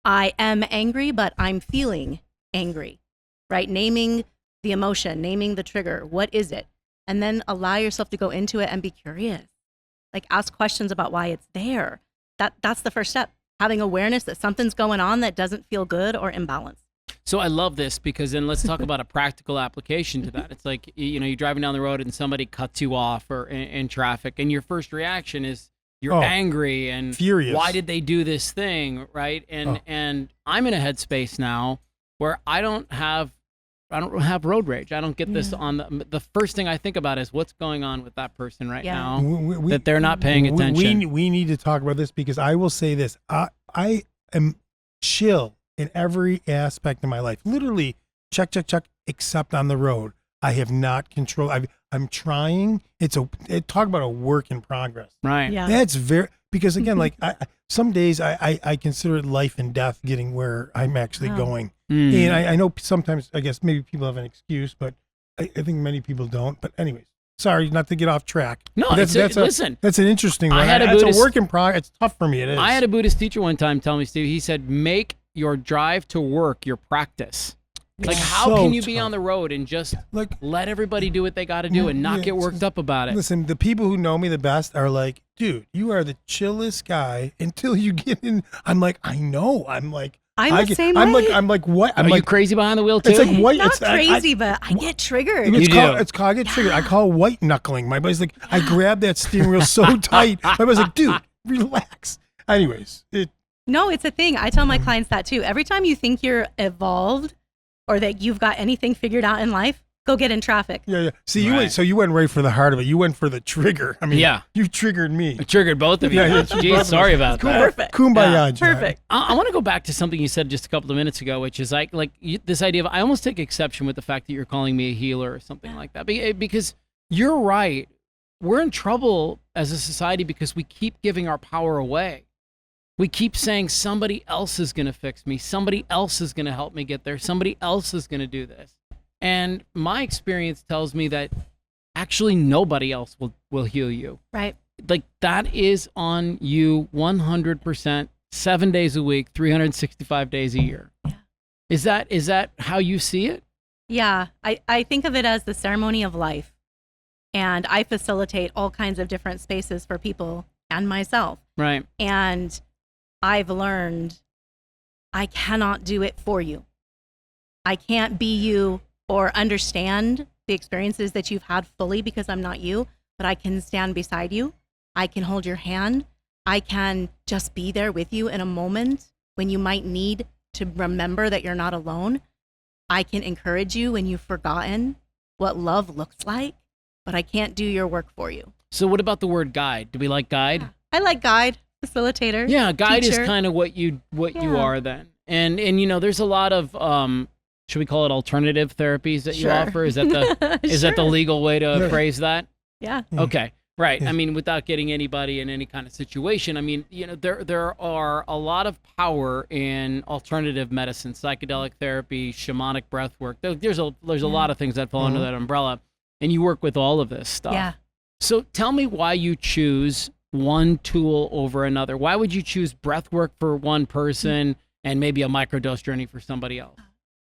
[SPEAKER 7] I am angry, but I'm feeling angry, right? Naming the emotion, naming the trigger. What is it? And then allow yourself to go into it and be curious. Like ask questions about why it's there. That's the first step. Having awareness that something's going on that doesn't feel good or imbalanced.
[SPEAKER 1] So I love this because then let's talk about a practical application to that. It's like, you're driving down the road and somebody cuts you off or in traffic, and your first reaction is you're angry and
[SPEAKER 2] furious.
[SPEAKER 1] Why did they do this thing, right? And I'm in a headspace now where I don't have road rage. I don't get this on the first thing I think about is what's going on with that person right now that they're not paying attention.
[SPEAKER 2] We need to talk about this because I will say this. I am chill in every aspect of my life. Literally, check, except on the road. I have not control. I'm trying. Talk about a work in progress.
[SPEAKER 1] Right.
[SPEAKER 7] Yeah.
[SPEAKER 2] That's because again, like some days I consider it life and death getting where I'm actually going. And I know sometimes, I guess maybe people have an excuse, but I think many people don't. But anyways, sorry, not to get off track.
[SPEAKER 1] No,
[SPEAKER 2] But
[SPEAKER 1] listen.
[SPEAKER 2] That's an interesting one.
[SPEAKER 1] had a
[SPEAKER 2] It's
[SPEAKER 1] Buddhist-
[SPEAKER 2] a work in progress. It's tough for me. It is.
[SPEAKER 1] I had a Buddhist teacher one time tell me, Steve, he said, make your drive to work your practice. Like, how
[SPEAKER 2] So
[SPEAKER 1] can you be
[SPEAKER 2] tough.
[SPEAKER 1] on the road and just
[SPEAKER 2] Like,
[SPEAKER 1] let everybody do what they got to do and not
[SPEAKER 2] yeah,
[SPEAKER 1] get worked up about it?
[SPEAKER 2] listen, the people who know me the best are like, dude, you are the chillest guy until you get in. I'm like, I know. I'm like,
[SPEAKER 7] I'm the same
[SPEAKER 2] I'm
[SPEAKER 7] way.
[SPEAKER 2] like, what? I'm
[SPEAKER 1] Are you
[SPEAKER 2] like,
[SPEAKER 1] crazy behind the wheel too?
[SPEAKER 2] it's like white.
[SPEAKER 7] Not
[SPEAKER 2] it's,
[SPEAKER 7] crazy, but I get triggered.
[SPEAKER 1] You do.
[SPEAKER 2] It's called, I get triggered. I call it white knuckling. My buddy's like, I grabbed that steering wheel so tight. My buddy's like, dude, relax. Anyways,
[SPEAKER 7] No, it's a thing. I tell my clients that too. Every time you think you're evolved or that you've got anything figured out in life, go get in traffic.
[SPEAKER 2] yeah. See,
[SPEAKER 1] Right.
[SPEAKER 2] you went right for the heart of it. You went for the trigger. I mean,
[SPEAKER 1] Yeah.
[SPEAKER 2] you triggered me.
[SPEAKER 1] I triggered both of you.
[SPEAKER 2] Yeah,
[SPEAKER 1] Jeez, sorry about that.
[SPEAKER 7] Perfect.
[SPEAKER 2] Kumbaya,
[SPEAKER 1] Yeah.
[SPEAKER 2] John.
[SPEAKER 7] Perfect.
[SPEAKER 1] I want to go back to something you said just a couple of minutes ago, which is this idea of I almost take exception with the fact that you're calling me a healer or something like that. Because you're right. We're in trouble as a society because we keep giving our power away. We keep saying somebody else is going to fix me. Somebody else is going to help me get there. Somebody else is going to do this. And my experience tells me that actually nobody else will heal you.
[SPEAKER 7] Right.
[SPEAKER 1] Like that is on you 100%, 7 days a week, 365 days a year.
[SPEAKER 7] Yeah.
[SPEAKER 1] Is that how you see it?
[SPEAKER 7] Yeah. I think of it as the ceremony of life. And I facilitate all kinds of different spaces for people and myself.
[SPEAKER 1] Right.
[SPEAKER 7] And I've learned I cannot do it for you. I can't be you or understand the experiences that you've had fully because I'm not you, but I can stand beside you. I can hold your hand. I can just be there with you in a moment when you might need to remember that you're not alone. I can encourage you when you've forgotten what love looks like, but I can't do your work for you.
[SPEAKER 1] So what about the word guide? Do we like guide?
[SPEAKER 7] I like guide, facilitator.
[SPEAKER 1] Yeah, guide
[SPEAKER 7] teacher.
[SPEAKER 1] is kind of what you
[SPEAKER 7] Yeah.
[SPEAKER 1] are then. And there's a lot of should we call it alternative therapies that you
[SPEAKER 7] Sure.
[SPEAKER 1] offer? Is that the is that the
[SPEAKER 7] Sure.
[SPEAKER 1] legal way to
[SPEAKER 2] Yeah.
[SPEAKER 1] phrase that?
[SPEAKER 7] Yeah.
[SPEAKER 1] Okay. Right.
[SPEAKER 2] Yeah.
[SPEAKER 1] I mean, without getting anybody in any kind of situation, I mean, there are a lot of power in alternative medicine, psychedelic therapy, shamanic breath work. There's a lot of things that fall under that umbrella, and you work with all of this stuff.
[SPEAKER 7] Yeah.
[SPEAKER 1] So tell me why you choose one tool over another. Why would you choose breath work for one person and maybe a microdose journey for somebody else?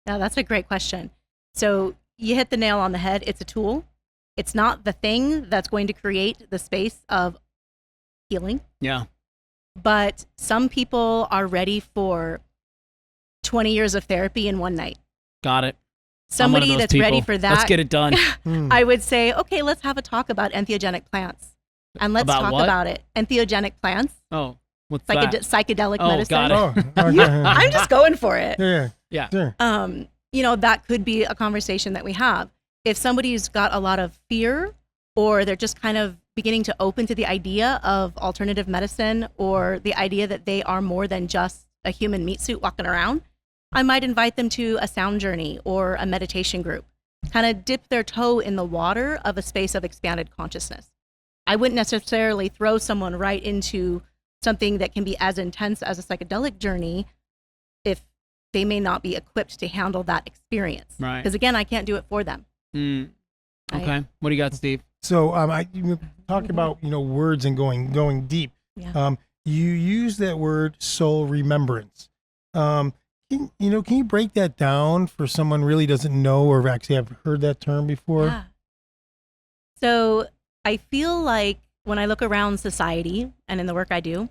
[SPEAKER 7] Yeah, that's a great question. So you hit the nail on the head. It's a tool. It's not the thing that's going to create the space of healing.
[SPEAKER 1] Yeah.
[SPEAKER 7] But some people are ready for 20 years of therapy in one night.
[SPEAKER 1] Got it. I'm one of
[SPEAKER 7] Somebody
[SPEAKER 1] those
[SPEAKER 7] that's
[SPEAKER 1] people.
[SPEAKER 7] ready for that.
[SPEAKER 1] Let's get it done.
[SPEAKER 7] I would say, okay, let's have a talk about entheogenic plants. And let's
[SPEAKER 1] About
[SPEAKER 7] talk
[SPEAKER 1] what?
[SPEAKER 7] about it. Entheogenic plants,
[SPEAKER 1] Oh, what's that?
[SPEAKER 7] psychedelic
[SPEAKER 1] Oh,
[SPEAKER 7] medicine.
[SPEAKER 1] got it.
[SPEAKER 2] Oh, okay.
[SPEAKER 7] I'm just going for it.
[SPEAKER 2] Yeah.
[SPEAKER 1] Yeah.
[SPEAKER 2] Sure.
[SPEAKER 7] That could be a conversation that we have. If somebody's got a lot of fear or they're just kind of beginning to open to the idea of alternative medicine or the idea that they are more than just a human meat suit walking around, I might invite them to a sound journey or a meditation group, kind of dip their toe in the water of a space of expanded consciousness. I wouldn't necessarily throw someone right into something that can be as intense as a psychedelic journey if they may not be equipped to handle that experience.
[SPEAKER 1] Right.
[SPEAKER 7] Because again, I can't do it for them.
[SPEAKER 1] Mm.
[SPEAKER 7] Right?
[SPEAKER 1] Okay. What do you got, Steve?
[SPEAKER 2] So you talk about words and going deep.
[SPEAKER 7] Yeah.
[SPEAKER 2] You use that word soul remembrance. Can you break that down for someone really doesn't know or actually have heard that term before?
[SPEAKER 7] Yeah. So I feel like when I look around society and in the work I do,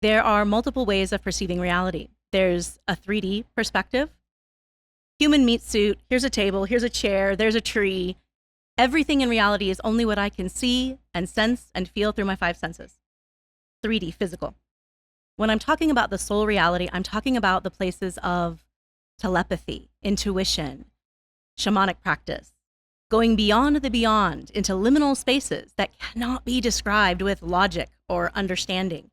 [SPEAKER 7] there are multiple ways of perceiving reality. There's a 3D perspective, human meat suit, here's a table, here's a chair, there's a tree. Everything in reality is only what I can see and sense and feel through my 5 senses. 3D, physical. When I'm talking about the soul reality, I'm talking about the places of telepathy, intuition, shamanic practice, going beyond the beyond into liminal spaces that cannot be described with logic or understanding.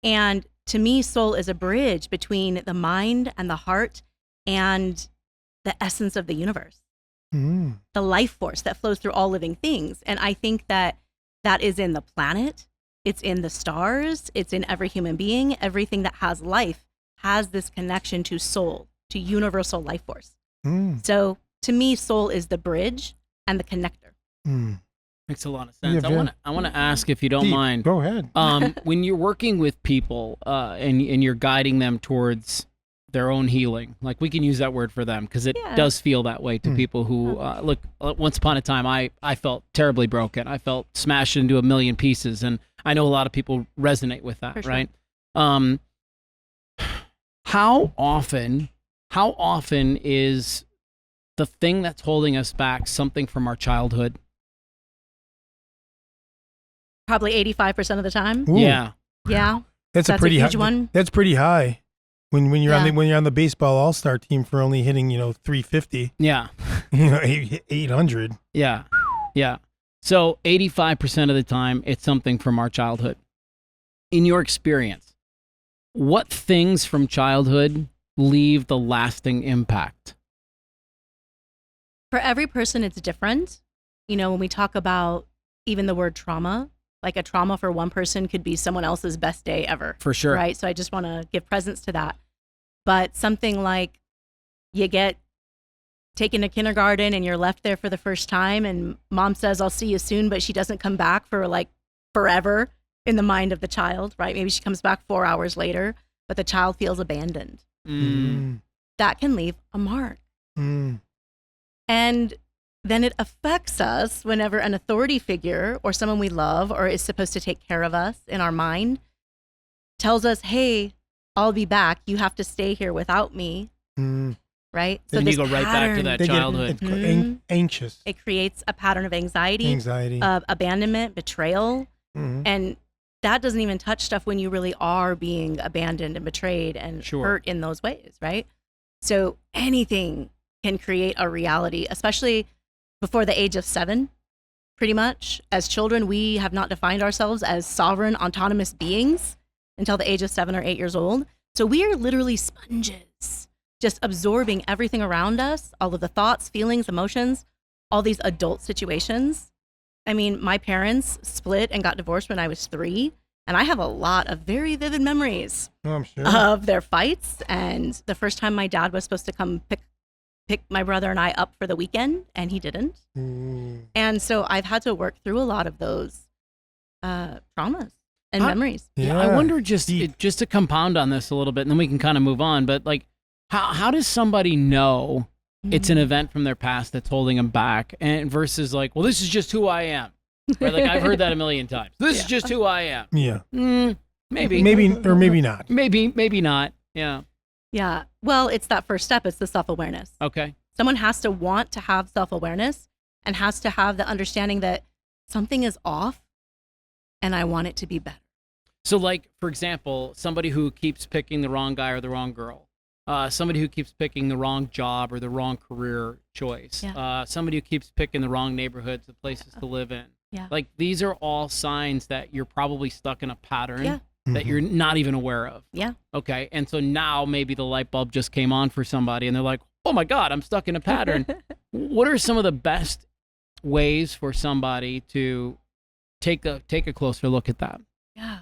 [SPEAKER 7] And to me, soul is a bridge between the mind and the heart and the essence of the universe, the life force that flows through all living things. And I think that is in the planet, it's in the stars, it's in every human being. Everything that has life has this connection to soul, to universal life force. So to me, soul is the bridge and the connector.
[SPEAKER 1] Makes a lot of sense.
[SPEAKER 2] Yeah,
[SPEAKER 1] I want to ask, if you don't
[SPEAKER 2] Deep.
[SPEAKER 1] mind.
[SPEAKER 2] Go ahead.
[SPEAKER 1] When you're working with people and you're guiding them towards their own healing, like we can use that word for them because it does feel that way to people who look. Once upon a time, I felt terribly broken. I felt smashed into a million pieces, and I know a lot of people resonate with that,
[SPEAKER 7] For sure.
[SPEAKER 1] right? How often is the thing that's holding us back something from our childhood?
[SPEAKER 7] Probably 85% of the time.
[SPEAKER 2] Ooh,
[SPEAKER 1] Yeah.
[SPEAKER 7] Yeah.
[SPEAKER 2] that's a
[SPEAKER 7] That's a
[SPEAKER 2] pretty
[SPEAKER 7] huge
[SPEAKER 2] high,
[SPEAKER 7] one.
[SPEAKER 2] That's pretty high. When you're
[SPEAKER 7] Yeah.
[SPEAKER 2] when you're on the baseball all-star team for only hitting 350,
[SPEAKER 1] Yeah.
[SPEAKER 2] 800.
[SPEAKER 1] Yeah. Yeah. So 85% of the time, it's something from our childhood. In your experience, what things from childhood leave the lasting impact?
[SPEAKER 7] For every person, it's different. When we talk about even the word trauma, like a trauma for one person could be someone else's best day ever.
[SPEAKER 1] For sure.
[SPEAKER 7] Right. So I just want to give presence to that. But something like you get taken to kindergarten and you're left there for the first time and mom says, I'll see you soon, but she doesn't come back for like forever in the mind of the child, right? Maybe she comes back 4 hours later, but the child feels abandoned. That can leave a mark. And then it affects us whenever an authority figure or someone we love or is supposed to take care of us in our mind tells us, hey, I'll be back. You have to stay here without me. Right?
[SPEAKER 1] Then
[SPEAKER 7] this
[SPEAKER 1] you go right back to that
[SPEAKER 2] They get
[SPEAKER 1] childhood.
[SPEAKER 2] anxious.
[SPEAKER 7] It creates a pattern of anxiety,
[SPEAKER 2] Anxiety.
[SPEAKER 7] abandonment, betrayal. And that doesn't even touch stuff when you really are being abandoned and betrayed and hurt in those ways, right? So anything can create a reality, especially before the age of 7, pretty much. As children, we have not defined ourselves as sovereign, autonomous beings until the age of 7 or 8 years old. So we are literally sponges, just absorbing everything around us, all of the thoughts, feelings, emotions, all these adult situations. I mean, my parents split and got divorced when I was 3, and I have a lot of very vivid memories
[SPEAKER 2] I'm sure.
[SPEAKER 7] of their fights and the first time my dad was supposed to come pick my brother and I up for the weekend, and he didn't. And so I've had to work through a lot of those traumas and memories.
[SPEAKER 1] Yeah, I wonder just to compound on this a little bit, and then we can kind of move on. But like, how does somebody know it's an event from their past that's holding them back, and versus like, well, this is just who I am. Right? Like I've heard that a million times. This is just who I am.
[SPEAKER 2] Yeah.
[SPEAKER 1] Maybe
[SPEAKER 2] or maybe not.
[SPEAKER 1] Maybe not. Yeah.
[SPEAKER 7] Yeah. Well, it's that first step. It's the self-awareness.
[SPEAKER 1] Okay.
[SPEAKER 7] Someone has to want to have self-awareness and has to have the understanding that something is off and I want it to be better.
[SPEAKER 1] So like, for example, somebody who keeps picking the wrong guy or the wrong girl, somebody who keeps picking the wrong job or the wrong career choice, somebody who keeps picking the wrong neighborhoods, the places to live in.
[SPEAKER 7] Yeah.
[SPEAKER 1] Like these are all signs that you're probably stuck in a pattern that you're not even aware of.
[SPEAKER 7] Yeah.
[SPEAKER 1] Okay. And so now maybe the light bulb just came on for somebody and they're like, oh my God, I'm stuck in a pattern. What are some of the best ways for somebody to take a closer look at that?
[SPEAKER 7] Yeah.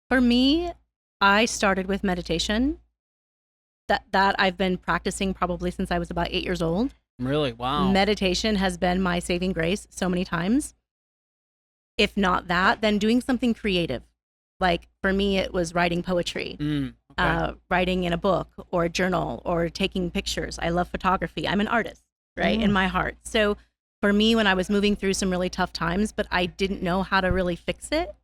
[SPEAKER 7] For me, I started with meditation. That I've been practicing probably since I was about 8 years old.
[SPEAKER 1] Really? Wow.
[SPEAKER 7] Meditation has been my saving grace so many times. If not that, then doing something creative. Like for me, it was writing poetry, writing in a book or a journal or taking pictures. I love photography. I'm an artist, right? In my heart. So for me, when I was moving through some really tough times, but I didn't know how to really fix it,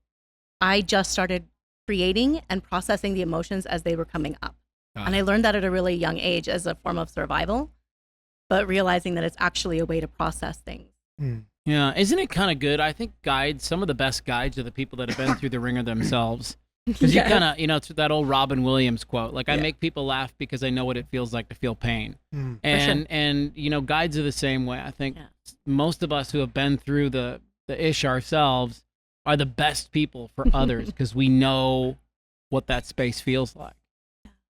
[SPEAKER 7] I just started creating and processing the emotions as they were coming up. And I learned that at a really young age as a form of survival, but realizing that it's actually a way to process things.
[SPEAKER 1] Yeah, isn't it kind of good? I think some of the best guides are the people that have been through the ringer themselves. Because you kind of, it's that old Robin Williams quote, like, I make people laugh because I know what it feels like to feel pain. And guides are the same way. I think most of us who have been through the ish ourselves are the best people for others because we know what that space feels like.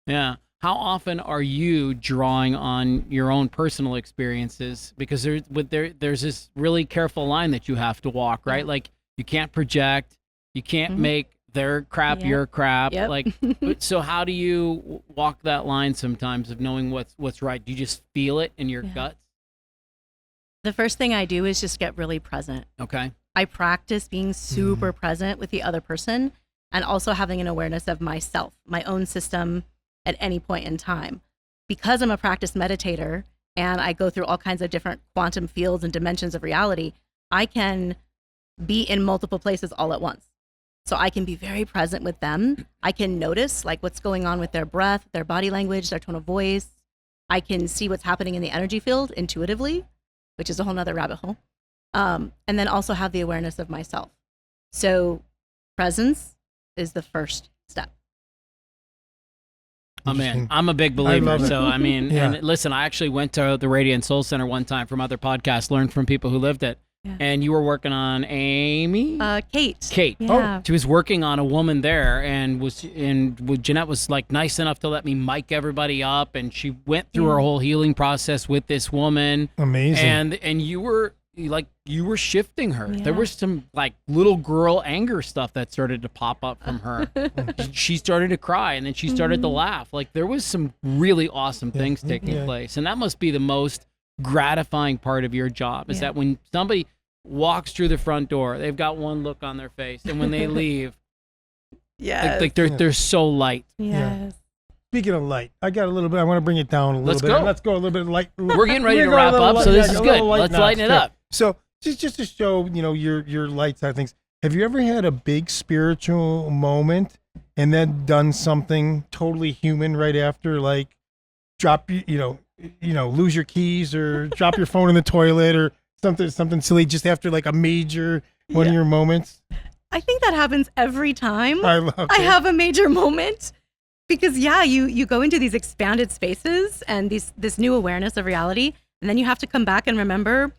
[SPEAKER 1] Yeah. How often are you drawing on your own personal experiences? Because there's this really careful line that you have to walk, right? Like you can't project, you can't make their crap your crap.
[SPEAKER 7] Yep.
[SPEAKER 1] Like, so how do you walk that line sometimes of knowing what's right? Do you just feel it in your guts?
[SPEAKER 7] The first thing I do is just get really present.
[SPEAKER 1] Okay.
[SPEAKER 7] I practice being super present with the other person and also having an awareness of myself, my own system, at any point in time. Because I'm a practiced meditator and I go through all kinds of different quantum fields and dimensions of reality, I can be in multiple places all at once. So I can be very present with them. I can notice like what's going on with their breath, their body language, their tone of voice. I can see what's happening in the energy field intuitively, which is a whole nother rabbit hole. And then also have the awareness of myself. So presence is the first step.
[SPEAKER 1] Oh man, I'm a big believer. So I mean,
[SPEAKER 2] Yeah.
[SPEAKER 1] and listen, I actually went to the Radiant Soul Center one time from other podcasts, learned from people who lived it.
[SPEAKER 7] Yeah.
[SPEAKER 1] And you were working on Amy?
[SPEAKER 7] Kate.
[SPEAKER 1] Oh, she was working on a woman there, and Jeanette was like nice enough to let me mic everybody up, and she went through her whole healing process with this woman.
[SPEAKER 2] Amazing.
[SPEAKER 1] And you were shifting her.
[SPEAKER 7] Yeah.
[SPEAKER 1] There was some like little girl anger stuff that started to pop up from her. She started to cry and then she started to laugh. Like there was some really awesome things taking place. And that must be the most gratifying part of your job is that when somebody walks through the front door, they've got one look on their face. And when they leave, like they're so light.
[SPEAKER 7] Yes.
[SPEAKER 2] Speaking of light, I got a little bit. I want to bring it down a little bit. Let's go a little bit light.
[SPEAKER 1] We're getting ready to wrap up, so this is good. Let's lighten it up.
[SPEAKER 2] So just to show, your light side of things. Have you ever had a big spiritual moment and then done something totally human right after, like drop lose your keys or drop your phone in the toilet or something silly just after like a major one of your moments?
[SPEAKER 7] I think that happens every time
[SPEAKER 2] I
[SPEAKER 7] have a major moment. Because you go into these expanded spaces and this new awareness of reality, and then you have to come back and remember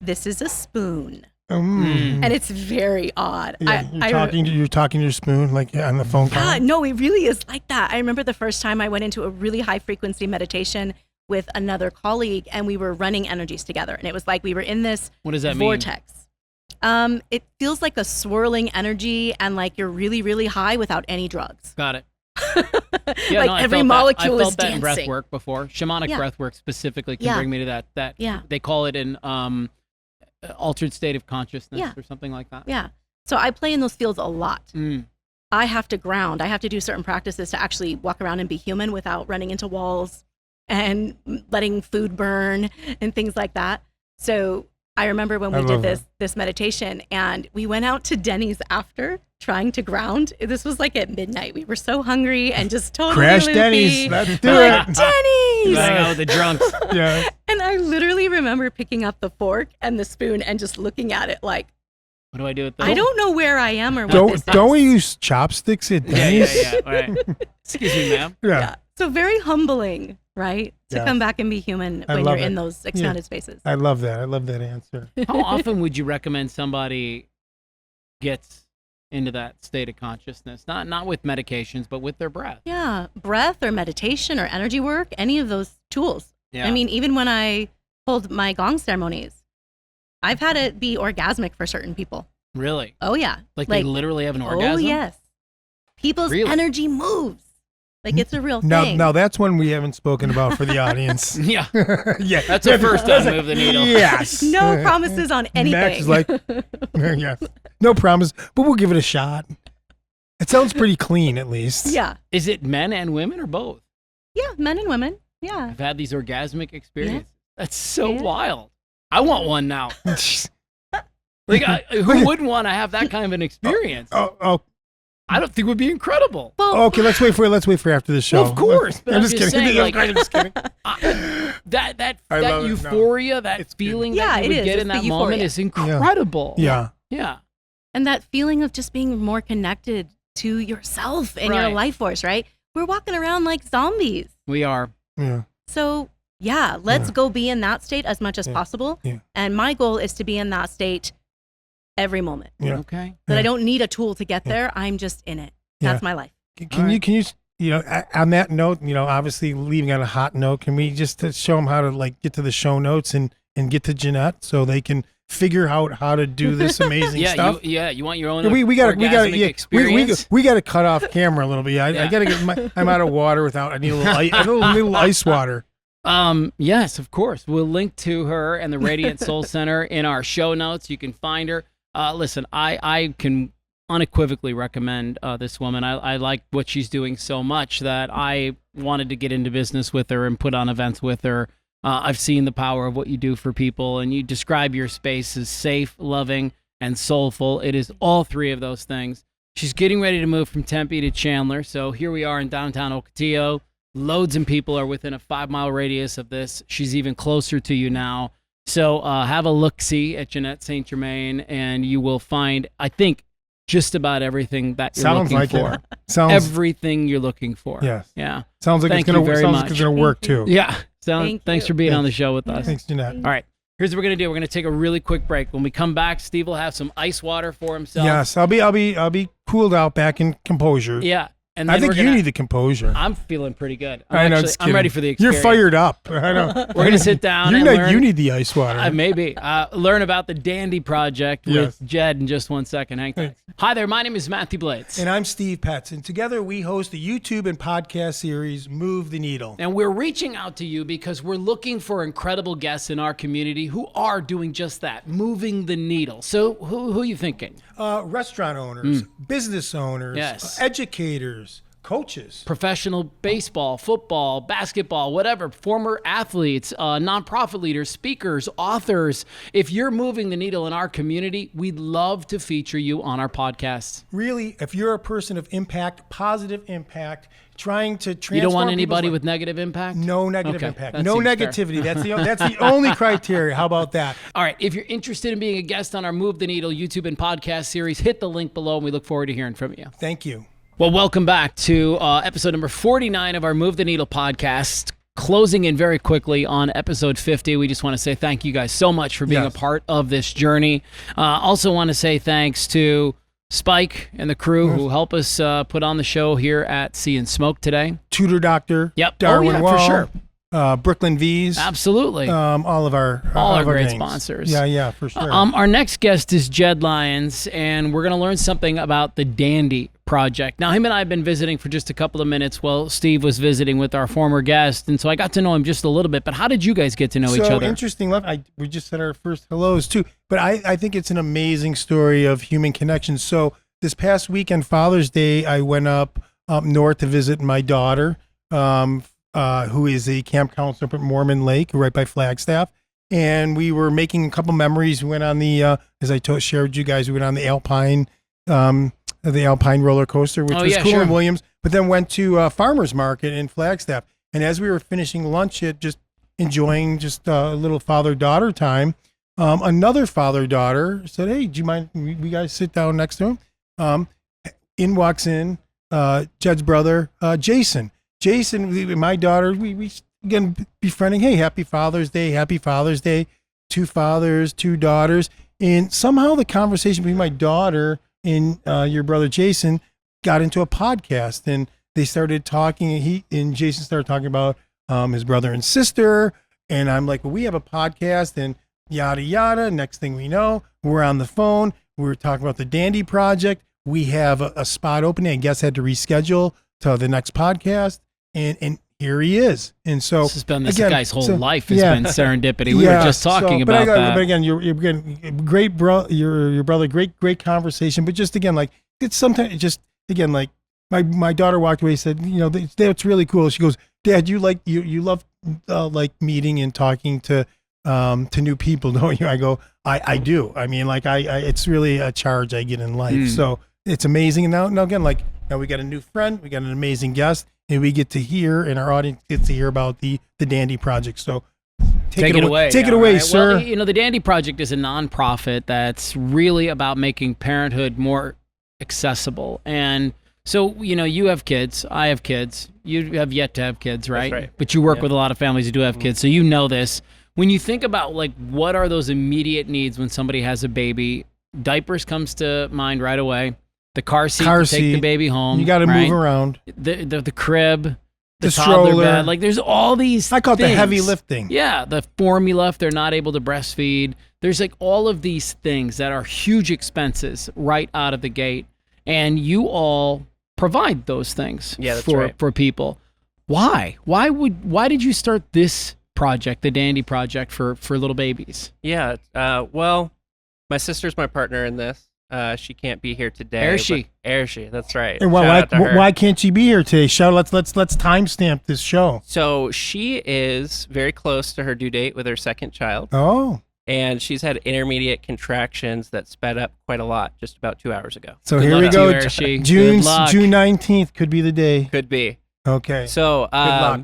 [SPEAKER 7] this is a spoon, and it's very odd.
[SPEAKER 2] Yeah, you're talking to your spoon like on the phone call.
[SPEAKER 7] Yeah, no, it really is like that. I remember the first time I went into a really high frequency meditation with another colleague, and we were running energies together, and it was like we were in this vortex. It feels like a swirling energy, and like you're really, really high without any drugs.
[SPEAKER 1] Got it.
[SPEAKER 7] Every molecule
[SPEAKER 1] I
[SPEAKER 7] is
[SPEAKER 1] felt that in
[SPEAKER 7] dancing.
[SPEAKER 1] breath work before. Shamanic breath work specifically can bring me to that. They call it an altered state of consciousness or something like that.
[SPEAKER 7] Yeah. So I play in those fields a lot. I have to ground. I have to do certain practices to actually walk around and be human without running into walls and letting food burn and things like that. So I remember when we did this meditation, and we went out to Denny's after trying to ground. This was like at midnight. We were so hungry and just totally
[SPEAKER 2] Crash
[SPEAKER 7] loopy.
[SPEAKER 2] Denny's. Let's do
[SPEAKER 7] We're
[SPEAKER 2] it.
[SPEAKER 7] like, Denny's.
[SPEAKER 1] Hang out with the drunks.
[SPEAKER 2] Yeah.
[SPEAKER 7] And I literally remember picking up the fork and the spoon and just looking at it like,
[SPEAKER 1] what do I do with this?
[SPEAKER 7] I don't know where I am or what this is.
[SPEAKER 2] Don't we use chopsticks at Denny's?
[SPEAKER 1] Yeah. All right. Excuse me, ma'am.
[SPEAKER 2] Yeah.
[SPEAKER 7] So very humbling, right? To come back and be human when you're in those expanded spaces.
[SPEAKER 2] I love that. I love that answer.
[SPEAKER 1] How often would you recommend somebody gets into that state of consciousness, not with medications, but with their breath.
[SPEAKER 7] Yeah, breath or meditation or energy work, any of those tools.
[SPEAKER 1] Yeah.
[SPEAKER 7] I mean, even when I hold my gong ceremonies, I've had it be orgasmic for certain people.
[SPEAKER 1] Really?
[SPEAKER 7] Oh, yeah.
[SPEAKER 1] Like they literally have an orgasm?
[SPEAKER 7] Oh, yes. People's energy moves. Like it's a real thing.
[SPEAKER 2] Now that's one we haven't spoken about for the audience.
[SPEAKER 1] Yeah.
[SPEAKER 2] Yeah.
[SPEAKER 1] That's the first time move the needle.
[SPEAKER 2] Yes.
[SPEAKER 7] No promises on anything.
[SPEAKER 2] Max is like, yes. No promise, but we'll give it a shot. It sounds pretty clean, at least.
[SPEAKER 7] Yeah.
[SPEAKER 1] Is it men and women or both?
[SPEAKER 7] Yeah, men and women. Yeah.
[SPEAKER 1] I've had these orgasmic experiences.
[SPEAKER 7] Yeah.
[SPEAKER 1] That's so wild. I want one now. Like, who wouldn't want to have that kind of an experience?
[SPEAKER 2] Oh.
[SPEAKER 1] I don't think it would be incredible.
[SPEAKER 7] Well,
[SPEAKER 2] Okay, let's wait for after the show.
[SPEAKER 1] Well, of course. But
[SPEAKER 2] I'm just kidding.
[SPEAKER 1] saying, like,
[SPEAKER 2] I'm just kidding.
[SPEAKER 1] that
[SPEAKER 2] I love it.
[SPEAKER 1] euphoria, that
[SPEAKER 2] It's
[SPEAKER 1] feeling
[SPEAKER 7] Yeah,
[SPEAKER 1] that you
[SPEAKER 7] it
[SPEAKER 1] would
[SPEAKER 7] is.
[SPEAKER 1] get
[SPEAKER 7] It's
[SPEAKER 1] in
[SPEAKER 7] the
[SPEAKER 1] that moment
[SPEAKER 7] euphoria.
[SPEAKER 1] is incredible.
[SPEAKER 2] Yeah.
[SPEAKER 1] Yeah.
[SPEAKER 7] and that feeling of just being more connected to yourself and your
[SPEAKER 1] Right.
[SPEAKER 7] life force, right? We're walking around like zombies.
[SPEAKER 1] We are.
[SPEAKER 2] Yeah.
[SPEAKER 7] So, yeah, let's
[SPEAKER 2] Yeah.
[SPEAKER 7] go be in that state as much as possible.
[SPEAKER 2] Yeah.
[SPEAKER 7] And my goal is to be in that state every moment.
[SPEAKER 2] Yeah.
[SPEAKER 1] Okay.
[SPEAKER 7] That
[SPEAKER 2] Yeah.
[SPEAKER 7] I don't need a tool to get there. I'm just in it. That's my life.
[SPEAKER 2] Can you on that note, obviously leaving on a hot note, can we just show them how to like get to the show notes and get to Jeanette so they can figure out how to do this amazing stuff?
[SPEAKER 1] You want your own
[SPEAKER 2] we got
[SPEAKER 1] experience?
[SPEAKER 2] we got to cut off camera a little bit. I got to get I'm out of water I need a little ice water.
[SPEAKER 1] Yes, of course. We'll link to her and the Radiant Soul Center in our show notes. You can find her. Listen, I can unequivocally recommend this woman. I like what she's doing so much that I wanted to get into business with her and put on events with her. I've seen the power of what you do for people, and you describe your space as safe, loving, and soulful. It is all three of those things. She's getting ready to move from Tempe to Chandler, so here we are in downtown Ocotillo. Loads of people are within a 5-mile radius of this. She's even closer to you now. So have a look-see at Jeanette St.Germain, and you will find, I think, just about everything that you're looking for.
[SPEAKER 2] Sounds
[SPEAKER 1] everything you're looking for.
[SPEAKER 2] Yes.
[SPEAKER 1] Yeah.
[SPEAKER 2] Sounds like
[SPEAKER 1] Thank
[SPEAKER 2] it's
[SPEAKER 1] you very
[SPEAKER 2] gonna
[SPEAKER 1] much.
[SPEAKER 2] work too.
[SPEAKER 1] Yeah.
[SPEAKER 7] Thank
[SPEAKER 1] Thanks
[SPEAKER 7] you.
[SPEAKER 1] for being on the show with us.
[SPEAKER 2] Thanks, Jeanette.
[SPEAKER 1] All right. Here's what we're gonna do. We're gonna take a really quick break. When we come back, Steve will have some ice water for himself.
[SPEAKER 2] Yes, I'll be cooled out back in composure.
[SPEAKER 1] Yeah. And
[SPEAKER 2] I
[SPEAKER 1] then
[SPEAKER 2] think
[SPEAKER 1] we're
[SPEAKER 2] you
[SPEAKER 1] gonna-
[SPEAKER 2] need the composure.
[SPEAKER 1] I'm feeling pretty good.
[SPEAKER 2] I know.
[SPEAKER 1] I'm ready for the
[SPEAKER 2] You're
[SPEAKER 1] experience.
[SPEAKER 2] fired up. I know.
[SPEAKER 1] We're gonna sit down and learn.
[SPEAKER 2] You need the ice water.
[SPEAKER 1] Maybe learn about the Dandy Project
[SPEAKER 2] Yes.
[SPEAKER 1] with Jed in just 1 second. Hang tight. Hi there. My name is Matthew Blades.
[SPEAKER 2] And I'm Steve Petz, and together we host the YouTube and podcast series Move the Needle.
[SPEAKER 1] And we're reaching out to you because we're looking for incredible guests in our community who are doing just that, moving the needle. So who are you thinking?
[SPEAKER 2] Restaurant owners, business owners,
[SPEAKER 1] Yes.
[SPEAKER 2] educators, coaches.
[SPEAKER 1] Professional baseball, football, basketball, whatever, former athletes, nonprofit leaders, speakers, authors. If you're moving the needle in our community, we'd love to feature you on our podcast.
[SPEAKER 2] Really, if you're a person of impact, positive impact, trying to transform
[SPEAKER 1] You don't want
[SPEAKER 2] people's
[SPEAKER 1] anybody
[SPEAKER 2] life-
[SPEAKER 1] with negative impact?
[SPEAKER 2] No negative
[SPEAKER 1] Okay,
[SPEAKER 2] impact.
[SPEAKER 1] that
[SPEAKER 2] No
[SPEAKER 1] seems fair.
[SPEAKER 2] negativity. That's the only criteria. How about that?
[SPEAKER 1] All right. If you're interested in being a guest on our Move the Needle YouTube and podcast series, hit the link below, and we look forward to hearing from you.
[SPEAKER 2] Thank you.
[SPEAKER 1] Well, welcome back to episode number 49 of our Move the Needle podcast. Closing in very quickly on episode 50. We just want to say thank you guys so much for being
[SPEAKER 2] Yes.
[SPEAKER 1] a part of this journey. Also want to say thanks to Spike and the crew who help us put on the show here at Sea and Smoke today.
[SPEAKER 2] Tutor Doctor.
[SPEAKER 1] Yep.
[SPEAKER 2] Darwin
[SPEAKER 1] for
[SPEAKER 2] Wall,
[SPEAKER 1] sure.
[SPEAKER 2] Brooklyn V's.
[SPEAKER 1] Absolutely.
[SPEAKER 2] All of our
[SPEAKER 1] great
[SPEAKER 2] gangs.
[SPEAKER 1] sponsors.
[SPEAKER 2] Yeah, for sure.
[SPEAKER 1] Our next guest is Jed Lyons, and we're going to learn something about the Dandy Project. Now, him and I have been visiting for just a couple of minutes while Steve was visiting with our former guest, and so I got to know him just a little bit. But how did you guys get to know each other?
[SPEAKER 2] Interesting. We just said our first hellos too, but I think it's an amazing story of human connection. So this past weekend, Father's Day, I went up north to visit my daughter, who is a camp counselor up at Mormon Lake, right by Flagstaff. And we were making a couple memories. We went on the, as I shared with you guys, we went on the Alpine roller coaster, which was cool
[SPEAKER 1] sure.
[SPEAKER 2] in Williams, but then went to Farmer's Market in Flagstaff. And as we were finishing lunch, just enjoying just a little father-daughter time, another father-daughter said, "Hey, do you mind we guys sit down next to him?" In walks in Jed's brother, Jason. Jason, my daughter, we again befriending. Hey, happy Father's Day, happy Father's Day. 2 fathers, 2 daughters. And somehow the conversation between my daughter and your brother Jason got into a podcast, and they started talking. He and Jason started talking about his brother and sister, and I'm like, well, we have a podcast, and yada yada. Next thing we know, we're on the phone. We're talking about the Dandy Project. We have a spot opening. I guess had to reschedule to the next podcast, and here he is. And so
[SPEAKER 1] this has been this guy's whole life has been serendipity. We were just talking
[SPEAKER 2] but
[SPEAKER 1] about that.
[SPEAKER 2] But again, you're great, bro. Your brother, great conversation. But just again, like it's sometimes just again like my daughter walked away and said, you know, that's really cool. She goes, Dad, you love like meeting and talking to new people, don't you? I go, I do. I mean, like it's really a charge I get in life. So it's amazing. And now again, like now we got a new friend, we got an amazing guest, and we get to hear, and our audience gets to hear about the Dandy Project. So take it away. Take it away, sir.
[SPEAKER 1] Well, you know, the Dandy Project is a nonprofit that's really about making parenthood more accessible. And so, you know, you have kids, I have kids, you have yet to have kids, right?
[SPEAKER 8] That's right.
[SPEAKER 1] But you work with a lot of families who do have kids, so you know this. When you think about like what are those immediate needs when somebody has a baby, diapers comes to mind right away. The car seat to take the baby home.
[SPEAKER 2] You got to move around.
[SPEAKER 1] The crib, the
[SPEAKER 2] stroller,
[SPEAKER 1] toddler bed. Like there's all these
[SPEAKER 2] I call it
[SPEAKER 1] things.
[SPEAKER 2] the heavy lifting.
[SPEAKER 1] Yeah, the formula if they're not able to breastfeed. There's like all of these things that are huge expenses right out of the gate. And you all provide those things for people. Why? Why did you start this project, the Dandy Project for little babies?
[SPEAKER 8] Yeah. Well, my sister's my partner in this. She can't be here today.
[SPEAKER 1] There
[SPEAKER 8] she. That's right.
[SPEAKER 2] And why can't she be here today? Let's timestamp this show.
[SPEAKER 8] So she is very close to her due date with her second child.
[SPEAKER 2] Oh.
[SPEAKER 8] And she's had intermediate contractions that sped up quite a lot just about 2 hours ago.
[SPEAKER 2] So here we go. June 19th could be the day.
[SPEAKER 8] Could be.
[SPEAKER 2] Okay.
[SPEAKER 8] So
[SPEAKER 2] good luck.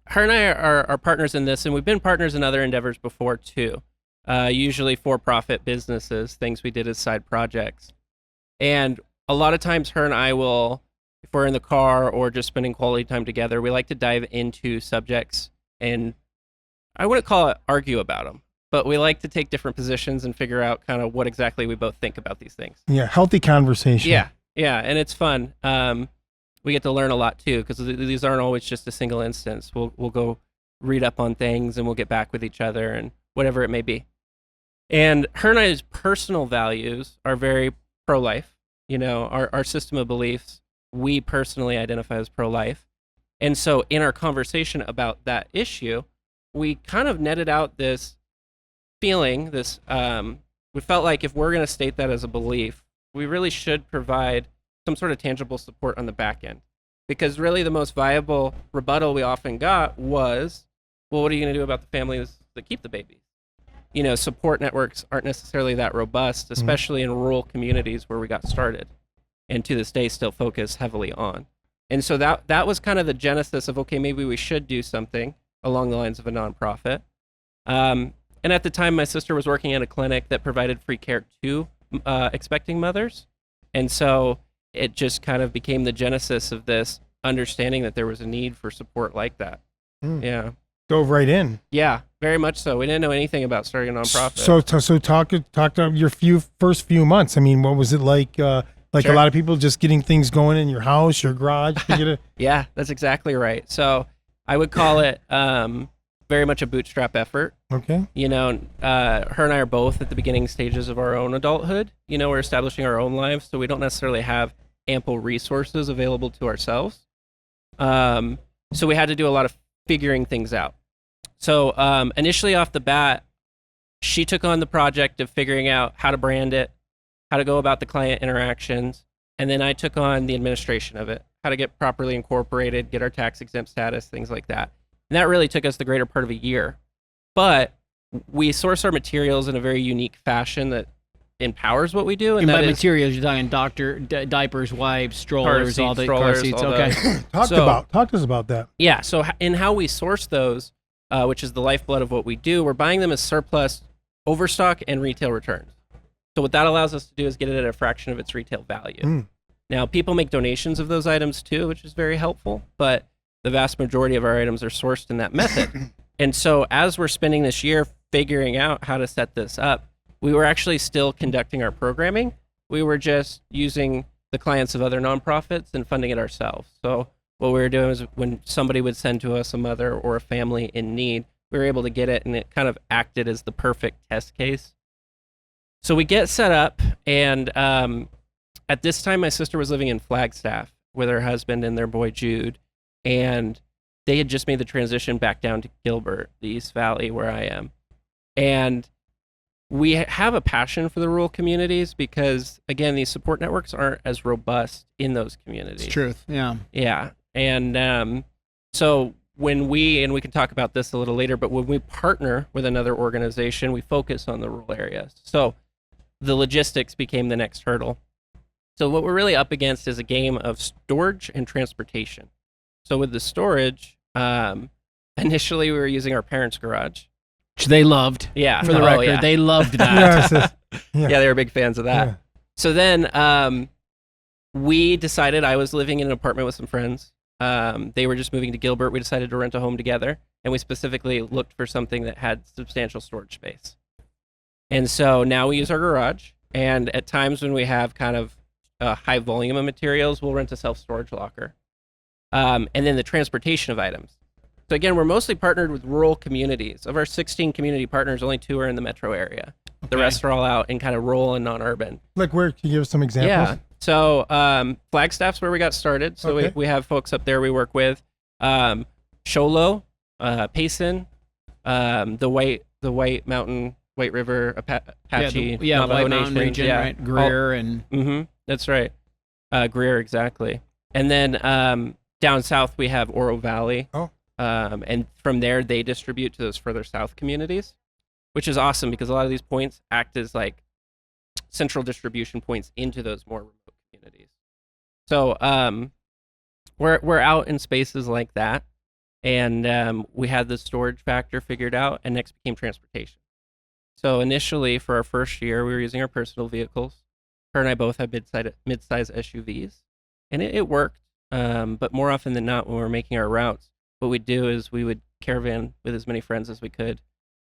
[SPEAKER 8] Her and I are partners in this, and we've been partners in other endeavors before too. Usually for-profit businesses, things we did as side projects. And a lot of times her and I will, if we're in the car or just spending quality time together, we like to dive into subjects, and I wouldn't call it argue about them, but we like to take different positions and figure out kind of what exactly we both think about these things.
[SPEAKER 2] Yeah, healthy conversation.
[SPEAKER 8] Yeah, and it's fun. We get to learn a lot too, because these aren't always just a single instance. We'll go read up on things, and we'll get back with each other and whatever it may be. And her and I's personal values are very pro-life. You know, our system of beliefs, we personally identify as pro-life. And so in our conversation about that issue, we kind of netted out this feeling, we felt like if we're going to state that as a belief, we really should provide some sort of tangible support on the back end. Because really the most viable rebuttal we often got was, well, what are you going to do about the families that keep the babies? You know, support networks aren't necessarily that robust, especially in rural communities where we got started, and to this day still focus heavily on. And so that was kind of the genesis of, okay, maybe we should do something along the lines of a nonprofit. And at the time, my sister was working at a clinic that provided free care to expecting mothers. And so it just kind of became the genesis of this understanding that there was a need for support like that. Yeah.
[SPEAKER 2] Dove right in.
[SPEAKER 8] Yeah, very much so. We didn't know anything about starting a nonprofit.
[SPEAKER 2] So talk about your first few months. I mean, what was it like? Sure. A lot of people just getting things going in your house, your garage.
[SPEAKER 8] Yeah, that's exactly right. So I would call it very much a bootstrap effort.
[SPEAKER 2] Okay.
[SPEAKER 8] You know, her and I are both at the beginning stages of our own adulthood. You know, we're establishing our own lives, so we don't necessarily have ample resources available to ourselves. So we had to do a lot of figuring things out. So initially off the bat, she took on the project of figuring out how to brand it, how to go about the client interactions, and then I took on the administration of it, how to get properly incorporated, get our tax exempt status, things like that. And that really took us the greater part of a year. But we source our materials in a very unique fashion that empowers what we do.
[SPEAKER 1] And by materials, you're talking diapers, wipes, strollers, all the car seats. Okay.
[SPEAKER 2] Talk to us about that.
[SPEAKER 8] Yeah. So in how we source those, which is the lifeblood of what we do, we're buying them as surplus, overstock, and retail returns. So what that allows us to do is get it at a fraction of its retail value. Now, people make donations of those items too, which is very helpful, but the vast majority of our items are sourced in that method. And so as we're spending this year figuring out how to set this up, we were actually still conducting our programming, We were just using the clients of other nonprofits and funding it ourselves. So what we were doing is when somebody would send to us a mother or a family in need, we were able to get it, and it kind of acted as the perfect test case. So we get set up, and at this time, my sister was living in Flagstaff with her husband and their boy Jude, and they had just made the transition back down to Gilbert, the East Valley, where I am. And we have a passion for the rural communities because, again, these support networks aren't as robust in those communities.
[SPEAKER 1] It's truth. Yeah.
[SPEAKER 8] Yeah. And so when and we can talk about this a little later, but when we partner with another organization, we focus on the rural areas. So the logistics became the next hurdle. So what we're really up against is a game of storage and transportation. So with the storage, initially we were using our parents' garage.
[SPEAKER 1] Which they loved.
[SPEAKER 8] Yeah.
[SPEAKER 1] For the record, they loved that.
[SPEAKER 8] Yeah, they were big fans of that.
[SPEAKER 2] Yeah.
[SPEAKER 8] So then we decided, I was living in an apartment with some friends. They were just moving to Gilbert. We decided to rent a home together, and we specifically looked for something that had substantial storage space. And so now we use our garage, and at times when we have kind of a high volume of materials, we'll rent a self-storage locker. And then the transportation of items. So again, we're mostly partnered with rural communities. Of our 16 community partners, only 2 are in the metro area. The
[SPEAKER 1] Okay.
[SPEAKER 8] rest are all out in kind of rural and non-urban.
[SPEAKER 2] Like where? Can you give us some examples?
[SPEAKER 8] Yeah. So Flagstaff's where we got started. So
[SPEAKER 2] Okay.
[SPEAKER 8] we have folks up there we work with. Sholo, Payson, the White Mountain, White River, Apache,
[SPEAKER 1] Yeah,
[SPEAKER 8] Navajo
[SPEAKER 1] White Mountain
[SPEAKER 8] Nations,
[SPEAKER 1] region,
[SPEAKER 8] yeah.
[SPEAKER 1] right? Greer and
[SPEAKER 8] Mm-hmm. That's right. Greer, exactly. And then down south we have Oro Valley.
[SPEAKER 2] Oh.
[SPEAKER 8] And from there they distribute to those further south communities, which is awesome because a lot of these points act as like central distribution points into those more remote communities. So we're out in spaces like that, and we had the storage factor figured out, and next became transportation. So initially for our first year, we were using our personal vehicles. Her and I both have mid-size SUVs, and it worked. But more often than not, when we were making our routes, what we'd do is we would caravan with as many friends as we could.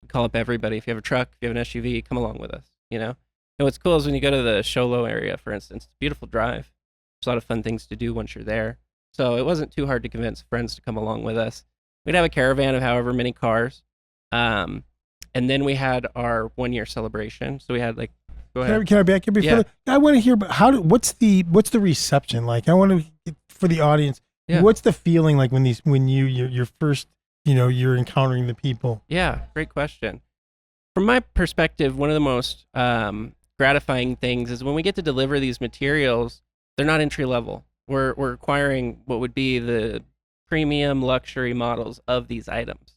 [SPEAKER 8] We'd call up everybody. If you have a truck, if you have an SUV, come along with us, you know? And what's cool is when you go to the Sholo area, for instance, it's a beautiful drive. There's a lot of fun things to do once you're there. So it wasn't too hard to convince friends to come along with us. We'd have a caravan of however many cars. And then we had our 1-year celebration. So we had like, go ahead.
[SPEAKER 2] Can I back you before?
[SPEAKER 8] Yeah.
[SPEAKER 2] I want to hear about what's the reception like? I want to, for the audience,
[SPEAKER 8] Yeah.
[SPEAKER 2] what's the feeling like when you're first, you're encountering the people?
[SPEAKER 8] Yeah, great question. From my perspective, one of the most gratifying things is when we get to deliver these materials, they're not entry level. We're acquiring what would be the premium luxury models of these items.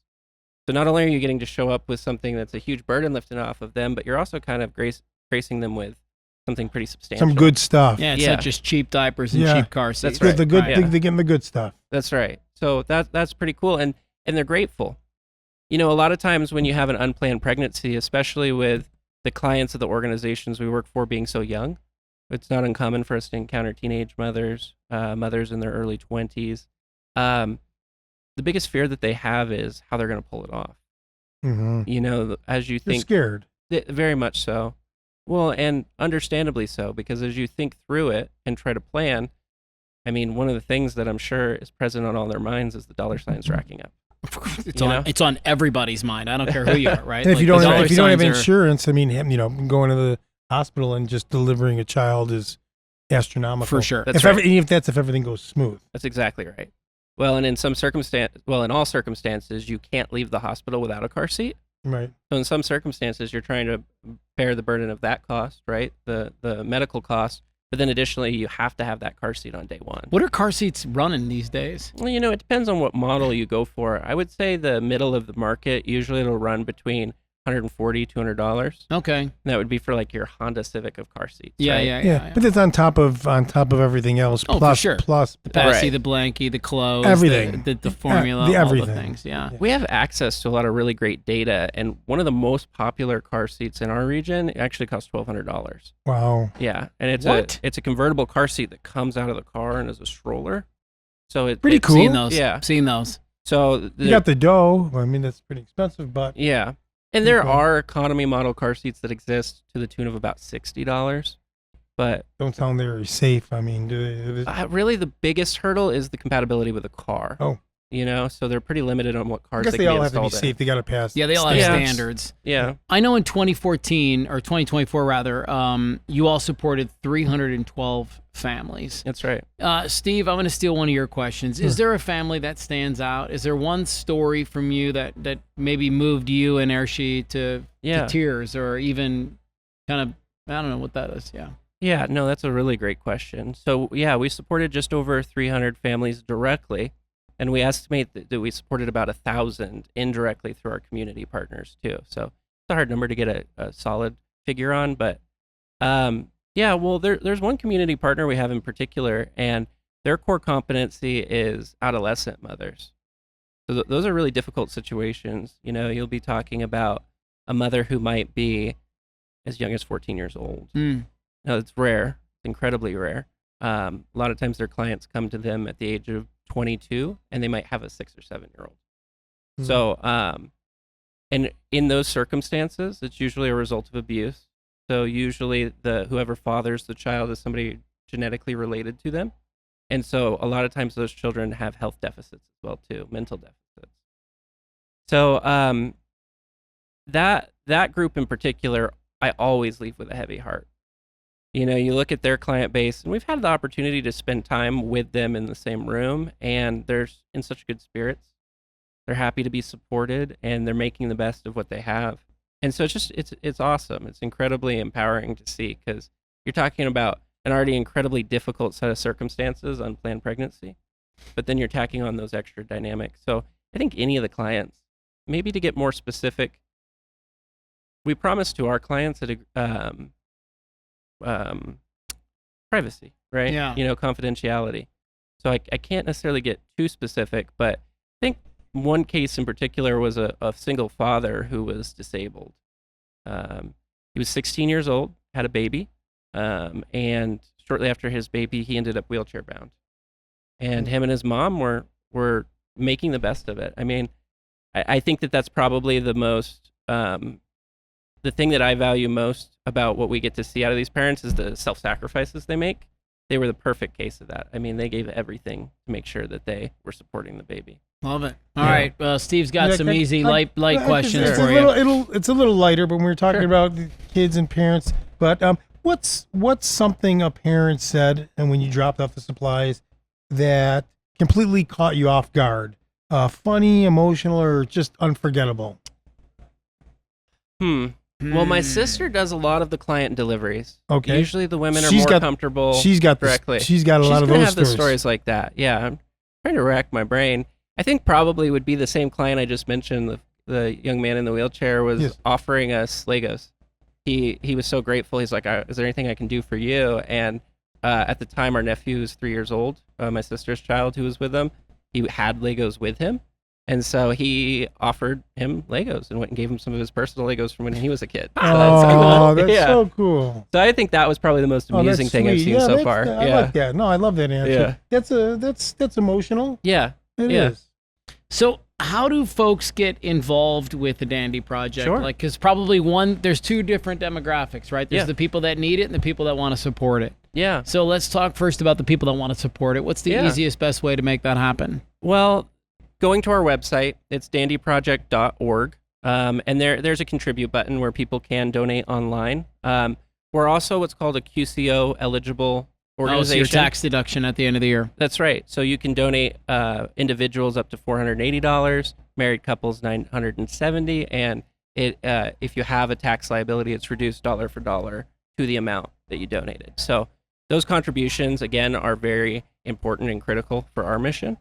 [SPEAKER 8] So not only are you getting to show up with something that's a huge burden lifted off of them, but you're also kind of gracing them with something pretty substantial.
[SPEAKER 2] Some good stuff.
[SPEAKER 1] yeah, it's
[SPEAKER 8] Yeah.
[SPEAKER 1] not just cheap diapers and
[SPEAKER 2] Yeah.
[SPEAKER 1] cheap car seats.
[SPEAKER 8] That's
[SPEAKER 2] Good,
[SPEAKER 8] right.
[SPEAKER 2] the good,
[SPEAKER 8] Yeah.
[SPEAKER 2] they're getting the good stuff.
[SPEAKER 8] That's right. So that's pretty cool, and they're grateful. A lot of times when you have an unplanned pregnancy, especially with the clients of the organizations we work for being so young, it's not uncommon for us to encounter teenage mothers, mothers in their early 20s. The biggest fear that they have is how they're going to pull it off.
[SPEAKER 2] Mm-hmm.
[SPEAKER 8] As you
[SPEAKER 2] They're
[SPEAKER 8] think,
[SPEAKER 2] scared.
[SPEAKER 8] very much so. Well, and understandably so, because as you think through it and try to plan, I mean, one of the things that I'm sure is present on all their minds is the dollar signs racking up.
[SPEAKER 1] It's on everybody's mind. I don't care who you are, right?
[SPEAKER 2] And if
[SPEAKER 1] Like,
[SPEAKER 2] you don't
[SPEAKER 1] the dollar
[SPEAKER 2] have
[SPEAKER 1] signs are-
[SPEAKER 2] insurance, I mean, going to the hospital and just delivering a child is astronomical.
[SPEAKER 1] for sure.
[SPEAKER 8] That's
[SPEAKER 2] if
[SPEAKER 8] right.
[SPEAKER 2] if everything goes smooth.
[SPEAKER 8] That's exactly right. Well, and in all circumstances, you can't leave the hospital without a car seat.
[SPEAKER 2] Right.
[SPEAKER 8] So in some circumstances, you're trying to bear the burden of that cost, right? The medical cost. But then additionally, you have to have that car seat on day one.
[SPEAKER 1] What are car seats running these days?
[SPEAKER 8] Well, it depends on what model you go for. I would say the middle of the market, usually it'll run between $140, $200.
[SPEAKER 1] Okay.
[SPEAKER 8] That would be for like your Honda Civic of car seats.
[SPEAKER 1] Yeah,
[SPEAKER 8] right?
[SPEAKER 1] yeah.
[SPEAKER 2] But it's on top of everything else.
[SPEAKER 1] Oh, for
[SPEAKER 2] plus,
[SPEAKER 1] sure.
[SPEAKER 2] Plus
[SPEAKER 1] The Passy,
[SPEAKER 8] Right.
[SPEAKER 1] the Blanky, the clothes,
[SPEAKER 2] Everything.
[SPEAKER 1] the formula,
[SPEAKER 2] the
[SPEAKER 1] all
[SPEAKER 2] everything.
[SPEAKER 1] the things. Yeah.
[SPEAKER 8] We have access to a lot of really great data, and one of the most popular car seats in our region actually costs $1,200.
[SPEAKER 2] Wow.
[SPEAKER 8] Yeah, and
[SPEAKER 1] What?
[SPEAKER 8] it's a convertible car seat that comes out of the car and is a stroller. So
[SPEAKER 2] Pretty
[SPEAKER 8] it's
[SPEAKER 2] cool.
[SPEAKER 1] Seen those.
[SPEAKER 8] Yeah.
[SPEAKER 1] Seen those.
[SPEAKER 8] So
[SPEAKER 2] You got the dough. I mean, that's pretty expensive, but
[SPEAKER 8] yeah, and there
[SPEAKER 2] Okay.
[SPEAKER 8] are economy model car seats that exist to the tune of about $60. But
[SPEAKER 2] Don't sound very safe. I mean,
[SPEAKER 8] really the biggest hurdle is the compatibility with the car.
[SPEAKER 2] Oh.
[SPEAKER 8] So they're pretty limited on what
[SPEAKER 2] I
[SPEAKER 8] cars
[SPEAKER 2] guess
[SPEAKER 8] they
[SPEAKER 2] they
[SPEAKER 8] can
[SPEAKER 2] all
[SPEAKER 8] be
[SPEAKER 2] have to be
[SPEAKER 8] installed in.
[SPEAKER 2] safe. They got to pass.
[SPEAKER 1] Yeah, they all have standards.
[SPEAKER 8] Yeah.
[SPEAKER 1] I know in 2014 or 2024 rather, you all supported 312 families.
[SPEAKER 8] That's right.
[SPEAKER 1] Steve, I'm going to steal one of your questions. Is there a family that stands out? Is there one story from you that maybe moved you and Ershi to tears, or even kind of, I don't know what that is. Yeah.
[SPEAKER 8] Yeah, no, that's a really great question. So, yeah, we supported just over 300 families directly, and we estimate that we supported about 1,000 indirectly through our community partners, too. So, it's a hard number to get a solid figure on, but well, there's one community partner we have in particular, and their core competency is adolescent mothers. So, those are really difficult situations. You'll be talking about a mother who might be as young as 14 years old. Now, it's rare, incredibly rare. A lot of times their clients come to them at the age of 22, and they might have a 6 or 7-year-old. So, and in those circumstances, it's usually a result of abuse. So usually whoever fathers the child is somebody genetically related to them. And so a lot of times those children have health deficits as well, too, mental deficits. So that group in particular, I always leave with a heavy heart. You look at their client base, and we've had the opportunity to spend time with them in the same room, and they're in such good spirits. They're happy to be supported, and they're making the best of what they have. And so it's awesome. It's incredibly empowering to see, because you're talking about an already incredibly difficult set of circumstances, unplanned pregnancy, but then you're tacking on those extra dynamics. So I think any of the clients, maybe to get more specific, we promise to our clients that privacy, right?
[SPEAKER 1] Yeah.
[SPEAKER 8] Confidentiality. So I can't necessarily get too specific, but I think one case in particular was a single father who was disabled. He was 16 years old, had a baby, and shortly after his baby, he ended up wheelchair bound. And him and his mom were making the best of it. I mean, I think that's probably the most the thing that I value most about what we get to see out of these parents is the self-sacrifices they make. They were the perfect case of that. I mean, they gave everything to make sure that they were supporting the baby.
[SPEAKER 1] Love it. All right. Steve's got some easy light questions
[SPEAKER 2] it's
[SPEAKER 1] for you.
[SPEAKER 2] It's a little lighter, but when we're talking about the kids and parents. But what's something a parent said, and when you dropped off the supplies, that completely caught you off guard? Funny, emotional, or just unforgettable?
[SPEAKER 8] Well, my sister does a lot of the client deliveries.
[SPEAKER 2] Okay.
[SPEAKER 8] Usually the women are more comfortable.
[SPEAKER 2] She's got
[SPEAKER 8] directly.
[SPEAKER 2] She's got a lot of
[SPEAKER 8] those
[SPEAKER 2] those
[SPEAKER 8] have
[SPEAKER 2] stories.
[SPEAKER 8] the stories like that. Yeah, I'm trying to rack my brain. I think probably would be the same client I just mentioned. The young man in the wheelchair was offering us Legos. He was so grateful. He's like, "Is there anything I can do for you?" And at the time, our nephew was 3 years old. My sister's child, who was with him, he had Legos with him. And so he offered him Legos and went and gave him some of his personal Legos from when he was a kid.
[SPEAKER 2] So that's so cool.
[SPEAKER 8] So I think that was probably the most amusing thing I've seen so far.
[SPEAKER 2] I like that. No, I love that answer.
[SPEAKER 8] Yeah.
[SPEAKER 2] That's emotional.
[SPEAKER 8] Yeah.
[SPEAKER 2] It is.
[SPEAKER 1] So how do folks get involved with the Dandy Project?
[SPEAKER 8] Sure.
[SPEAKER 1] Because probably there's two different demographics, right? There's the people that need it and the people that want to support it.
[SPEAKER 8] Yeah.
[SPEAKER 1] So let's talk first about the people that want to support it. What's the easiest, best way to make that happen?
[SPEAKER 8] Well, going to our website, it's dandyproject.org, and there's a contribute button where people can donate online. We're also what's called a QCO eligible organization.
[SPEAKER 1] So your tax deduction at the end of the year.
[SPEAKER 8] That's right. So you can donate individuals up to $480, married couples $970, and if you have a tax liability, it's reduced dollar for dollar to the amount that you donated. So those contributions, again, are very important and critical for our mission.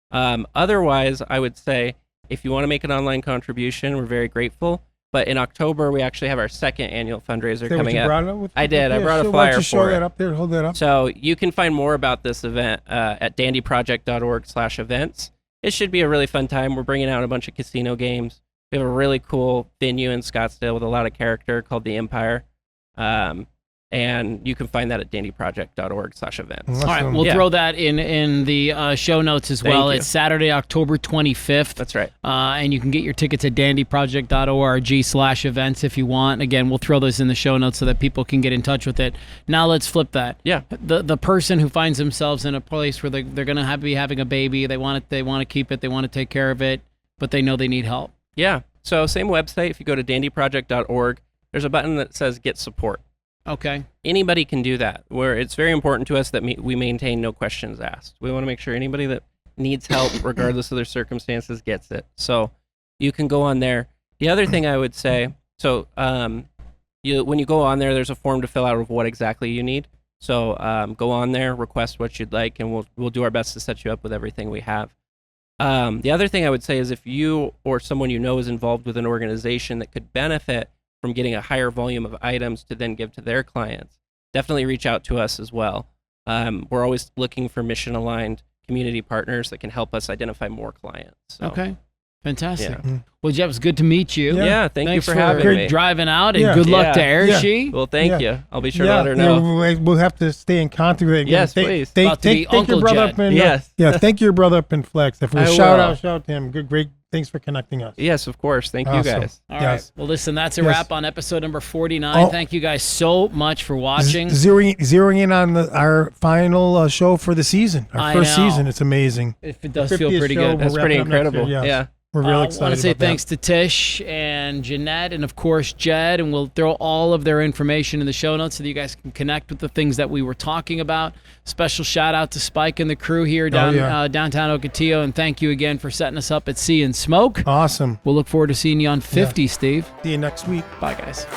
[SPEAKER 8] Otherwise, I would say if you want to make an online contribution, we're very grateful. But in October, we actually have our second annual fundraiser coming up. I did. I brought a flyer for it.
[SPEAKER 2] Show that up there. Hold that up.
[SPEAKER 8] So you can find more about this event at dandyproject.org/events. It should be a really fun time. We're bringing out a bunch of casino games. We have a really cool venue in Scottsdale with a lot of character called the Empire. And you can find that at dandyproject.org/events.
[SPEAKER 2] Awesome.
[SPEAKER 1] All right, we'll
[SPEAKER 8] Yeah.
[SPEAKER 1] throw that in the show notes as
[SPEAKER 8] Thank
[SPEAKER 1] well.
[SPEAKER 8] you.
[SPEAKER 1] It's Saturday, October 25th.
[SPEAKER 8] That's right.
[SPEAKER 1] And you can get your tickets at dandyproject.org/events if you want. Again, we'll throw those in the show notes so that people can get in touch with it. Now let's flip that.
[SPEAKER 8] Yeah.
[SPEAKER 1] The person who finds themselves in a place where they're going to be having a baby, they want to keep it, they want to take care of it, but they know they need help.
[SPEAKER 8] Yeah. So same website. If you go to dandyproject.org, there's a button that says Get Support.
[SPEAKER 1] Okay.
[SPEAKER 8] Anybody can do that. Where it's very important to us that we maintain no questions asked. We want to make sure anybody that needs help, regardless of their circumstances, gets it. So you can go on there. The other thing I would say, so when you go on there, there's a form to fill out of what exactly you need. So go on there, request what you'd like, and we'll do our best to set you up with everything we have. The other thing I would say is if you or someone you know is involved with an organization that could benefit from getting a higher volume of items to then give to their clients, definitely reach out to us as well. We're always looking for mission-aligned community partners that can help us identify more clients. So,
[SPEAKER 1] Okay. Fantastic.
[SPEAKER 8] Yeah.
[SPEAKER 1] Well, Jeff, it's good to meet you.
[SPEAKER 8] Yeah, thank you
[SPEAKER 1] Thanks
[SPEAKER 8] for having
[SPEAKER 1] great
[SPEAKER 8] me.
[SPEAKER 1] driving out, and
[SPEAKER 2] Yeah.
[SPEAKER 1] good luck
[SPEAKER 8] Yeah.
[SPEAKER 1] to Airshi.
[SPEAKER 8] Well, thank
[SPEAKER 2] Yeah.
[SPEAKER 8] you. I'll be sure to let her
[SPEAKER 2] Yeah,
[SPEAKER 8] know.
[SPEAKER 2] we'll have to stay in contact with it.
[SPEAKER 8] Yes, please.
[SPEAKER 1] About to be
[SPEAKER 2] Take your
[SPEAKER 1] Uncle
[SPEAKER 2] brother
[SPEAKER 1] Jed.
[SPEAKER 2] up and
[SPEAKER 8] Yes.
[SPEAKER 2] thank your brother up in Flex. If we
[SPEAKER 8] I
[SPEAKER 2] shout
[SPEAKER 8] will.
[SPEAKER 2] out to him. Good, great. Thanks for connecting us.
[SPEAKER 8] Yes, of course. Thank you
[SPEAKER 2] Awesome.
[SPEAKER 8] guys.
[SPEAKER 1] All
[SPEAKER 2] Yes.
[SPEAKER 1] right. Well, listen, that's a
[SPEAKER 2] Yes.
[SPEAKER 1] wrap on episode number 49.
[SPEAKER 2] Oh.
[SPEAKER 1] Thank you guys so much for watching.
[SPEAKER 2] Zeroing in on our final show for the season, our
[SPEAKER 1] I
[SPEAKER 2] first
[SPEAKER 1] know.
[SPEAKER 2] season. It's amazing.
[SPEAKER 1] If it does feel
[SPEAKER 2] 50th
[SPEAKER 1] pretty
[SPEAKER 2] show,
[SPEAKER 1] good.
[SPEAKER 2] we're
[SPEAKER 8] That's pretty
[SPEAKER 2] wrapping up next
[SPEAKER 8] incredible.
[SPEAKER 2] year, yes.
[SPEAKER 8] Yeah.
[SPEAKER 2] We're real
[SPEAKER 1] I
[SPEAKER 2] excited.
[SPEAKER 1] want to say
[SPEAKER 2] about that.
[SPEAKER 1] thanks to Tish and Jeanette and, of course, Jed. And we'll throw all of their information in the show notes so that you guys can connect with the things that we were talking about. Special shout out to Spike and the crew here downtown Ocotillo. And thank you again for setting us up at Sea and Smoke.
[SPEAKER 2] Awesome.
[SPEAKER 1] We'll look forward to seeing you on 50, Steve.
[SPEAKER 2] See you next week.
[SPEAKER 1] Bye, guys.